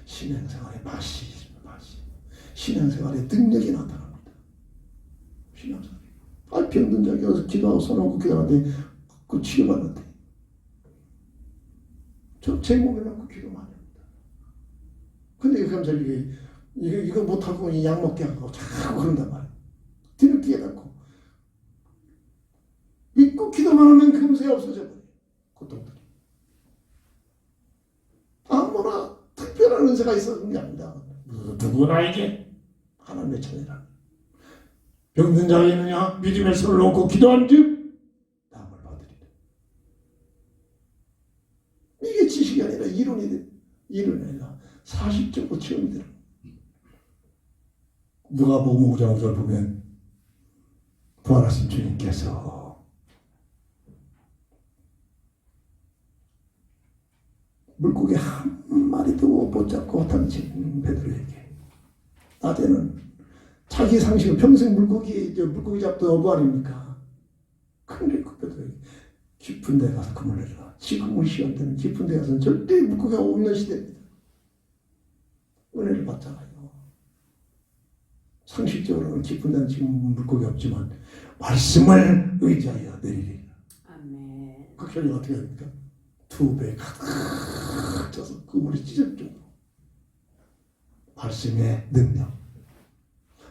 신앙생활의 맛이 신앙생활의 능력이 나타납니다. 신앙생활. 병든 자기 가서 기도하고 손 얹고 기도하는데 그 치료받는데 저 제 몸에 놓고 기도 많이 합니다. 근데 감사하게 이거 못하고 약 먹게 하고 자꾸 그런단 말이에요. 뒤늦게 깨닫고 믿고 기도만 하면 금세 없어져 버려요. 고통들이. 아무나 특별한 은사가 있어서 그런 게 아닙니다. 누구나에게 하나님의 천이라. 병든 자가 있느냐? 믿음의 손을 놓고 기도한 즉 남을 받으리라. 이게 지식이 아니라 이론이 아니라 사실적으로 체험이 되는. 누가복음 5장 5절 보면 부활하신 주님께서 물고기 한 마리도 못 잡고 던진 베드로에게 낮에는 자기 상식은 평생 물고기 잡던 어부 아닙니까? 근데 그 베드로에게 깊은 데 가서 그물 내려라. 지금은 시간대는 깊은 데 가서는 절대 물고기가 없는 시대입니다. 은혜를 받잖아요. 상식적으로는 깊은 데는 지금 물고기 없지만 말씀을 의지하여 내리리라. 아멘. 그 결과 어떻게 됩니까? 2배 가득 쪄서 그물이 찢어질 정도로 말씀의 능력,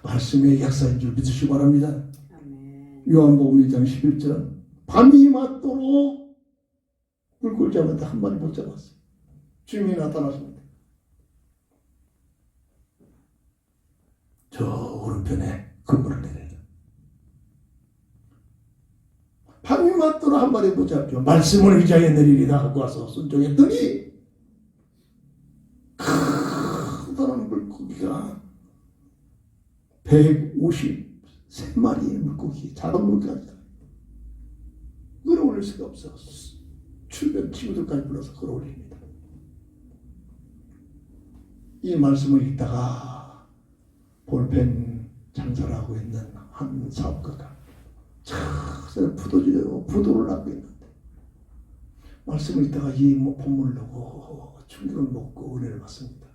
말씀의 역사인 줄 믿으시기 바랍니다. 아멘. 요한복음 2장 11절 밤이 맞도록 물고기 잡았는데 한 마리 못 잡았어요. 주님이 나타나십니다. 저 오른편에 그물을 내려요. 밤이 맞도록 한 마리 못 잡죠. 말씀을 의지하여 내리리라 하고 와서 순종했더니 커다란 물고기가 153마리의 물고기, 작은 물고기가 끌어올릴 수가 없어. 주변 친구들까지 불러서 끌어올립니다. 이 말씀을 읽다가 볼펜 장사를 하고 있는 한 사업가가 부도를 하고 있는데 말씀을 읽다가 이 본문을 보고 충격을 먹고 은혜를 받습니다.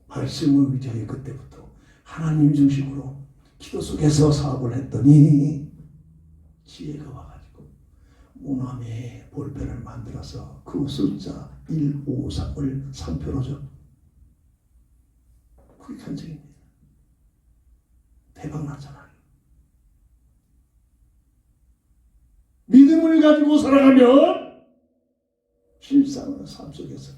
말씀을 의지하여 그때부터 하나님 중심으로 기도 속에서 사업을 했더니 지혜가 와가지고 모나미의 볼펜을 만들어서 그 숫자 153을 3표로 줘. 그게 간증입니다. 대박 나잖아요. 믿음을 가지고 살아가면 실상은 삶 속에서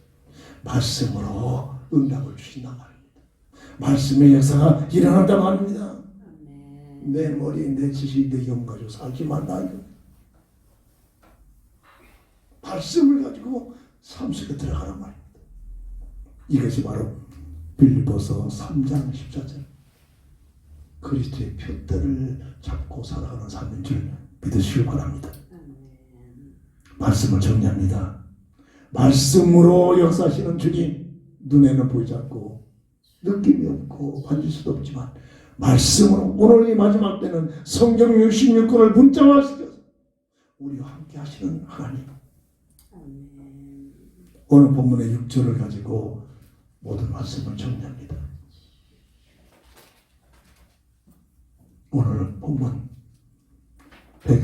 말씀으로 응답을 주신단 말입니다. 말씀의 역사가 일어난단 말입니다. 내 머리, 내 지식, 내 영 가지고 살지 말라. 말씀을 가지고 삶 속에 들어가란 말입니다. 이것이 바로 빌립보서 3장 14절 그리스도의 표대를 잡고 살아가는 삶인 줄 믿으시길 바랍니다. 말씀을 정리합니다. 말씀으로 역사하시는 주님, 눈에는 보이지 않고 느낌이 없고 만질 수도 없지만 말씀으로 오늘 이 마지막 때는 성경 66권을 문자화시켜서 우리와 함께 하시는 하나님. 오늘 본문의 6절을 가지고 모든 말씀을 정리합니다. 오늘 본문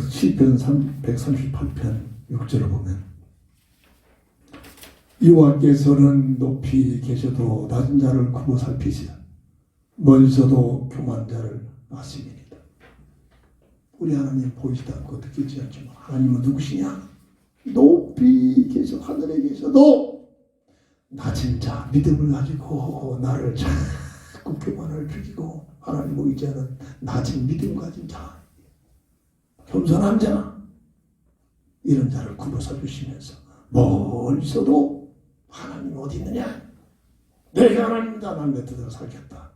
시편 138편 6절을 보면 여호와께서는 높이 계셔도 낮은 자를 굽어 살피시라 멀리서도 교만한 자를 아심이니이다. 우리 하나님 보이지도 않고 느끼지 않지만 하나님은 누구시냐? 높이 계셔 하늘에 계셔도 낮은 자 믿음을 가지고 나를 자꾸 교만을 죽이고 하나님을 의지하는 낮은 믿음 가진 자, 겸손한 자, 이런 자를 굽어 살피시면서 멀리서도 하나님 어디 있느냐? 내가 하나님이다. 난 내 뜻대로 살겠다.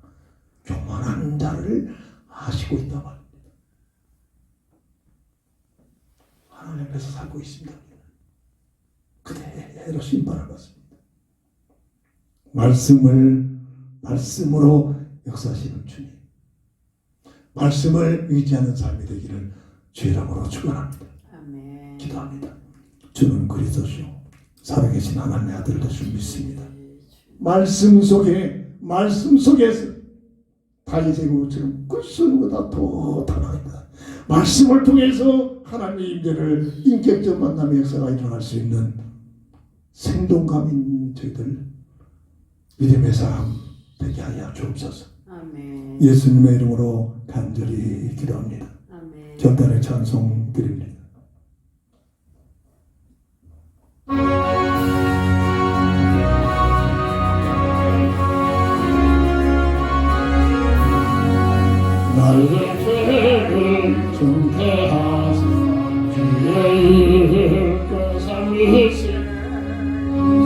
교만한 자를 아시고 있단 말입니다. 하나님 앞에서 살고 있습니다. 그대로 심판을 받습니다. 말씀으로 역사하시는 주님, 말씀을 의지하는 삶이 되기를 주의 이름으로 축원합니다. 기도합니다. 주는 그리스도시오 살아계신 하나님의 아들 되실 믿습니다. 말씀 속에서 다윗의 구처럼 끝선보다 더 다나이다. 말씀을 통해서 하나님의 임재를 인격적 만남의 역사가 일어날 수 있는 생동감인 저희들 믿음의 삶 되게 하여 주옵소서. 아멘. 예수님의 이름으로 간절히 기도합니다. 아멘. 견단의 찬송 드립니다. 나의 죄를 정죄하사 주의 그 삼위신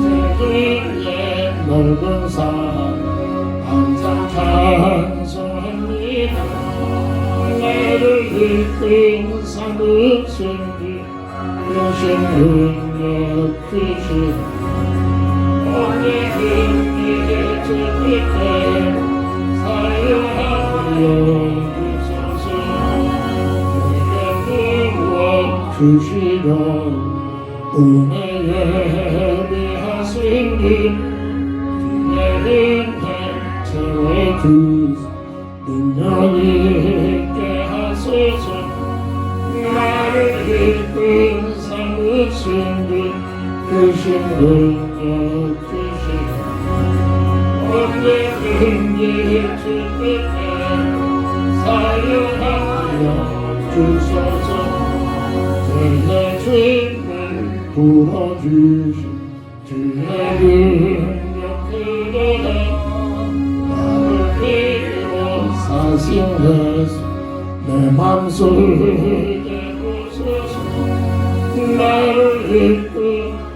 세계의 넓은 산 항상 찬송합니다. 나를 이끈 삼으신 주신 능력 주신 오늘은 이제 주님께 사용하여 주시던 은혜에 예비하신 주의 은혜 채워주소 능력 있게 하소서. 나를 이끈 삼으신 주신 능력 주시고 언제든지 주님께 사용하여 주소서. 내 죄를 풀어주신 주의 능력 그러나 나를 위로 사신 예수 내 맘속에 오소서. 나를 이끌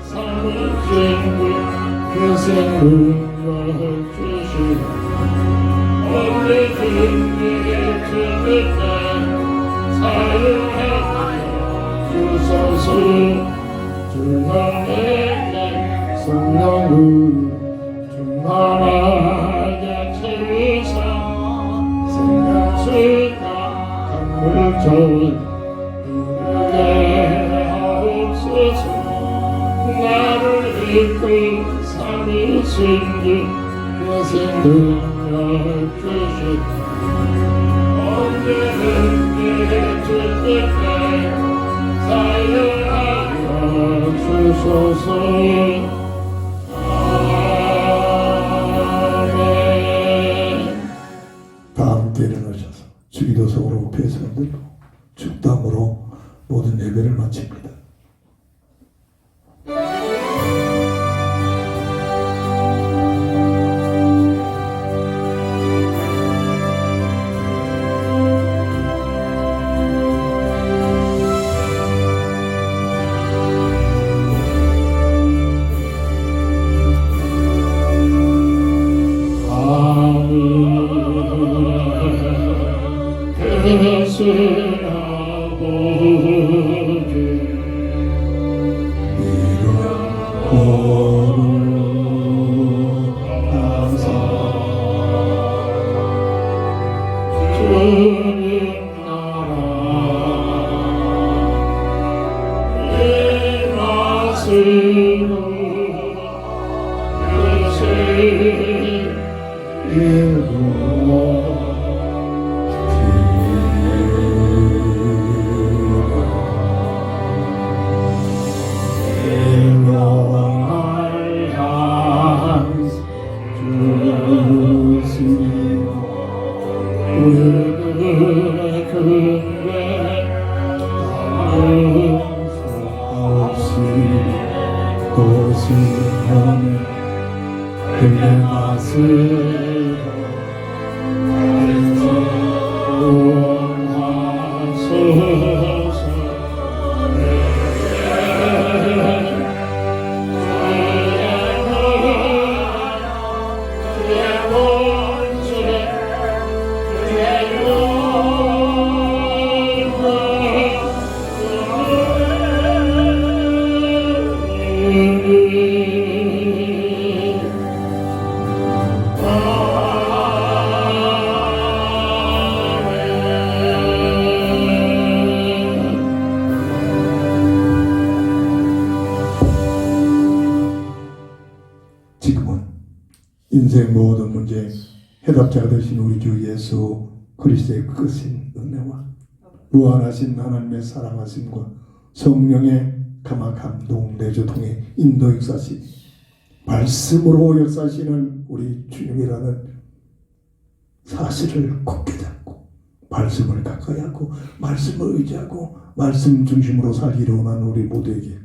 삼으신 그 생명을 주시고 언제든지 주님께 사용하여 주소서. 주님의 성령을 충만하게 채우사 생명수가 강물처럼 흐르게 하옵소서. 나를 이끌 삼으신 그 생명을 주시고 언제든지 주님께 사용하여 주소서. 아멘. 다 함께 일어나셔서 주기도석으로 배성을 들고 축담으로 모든 예배를 마칩니다. 뜻을 아버지 이름 거룩하사 주님 나라 임하시고 뜻을 영원할 한 주시오 우리들의 근대 도시하는 그의 맛을 구원하소서 지금은 인생 모든 문제 해답자가 되신 우리 주 예수 그리스도의 크신 은혜와 무한하신 하나님의 사랑하심과 성령의 감화 감동 내주 통해 인도 역사시 말씀으로 역사하시는 우리 주님이라는 사실을 굳게 잡고 말씀을 가까이 하고 말씀을 의지하고 말씀 중심으로 살기로 원하는 우리 모두에게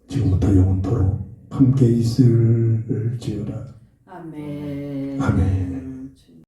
지금부터 영원토록 함께 있을지어다. 아멘. 아멘.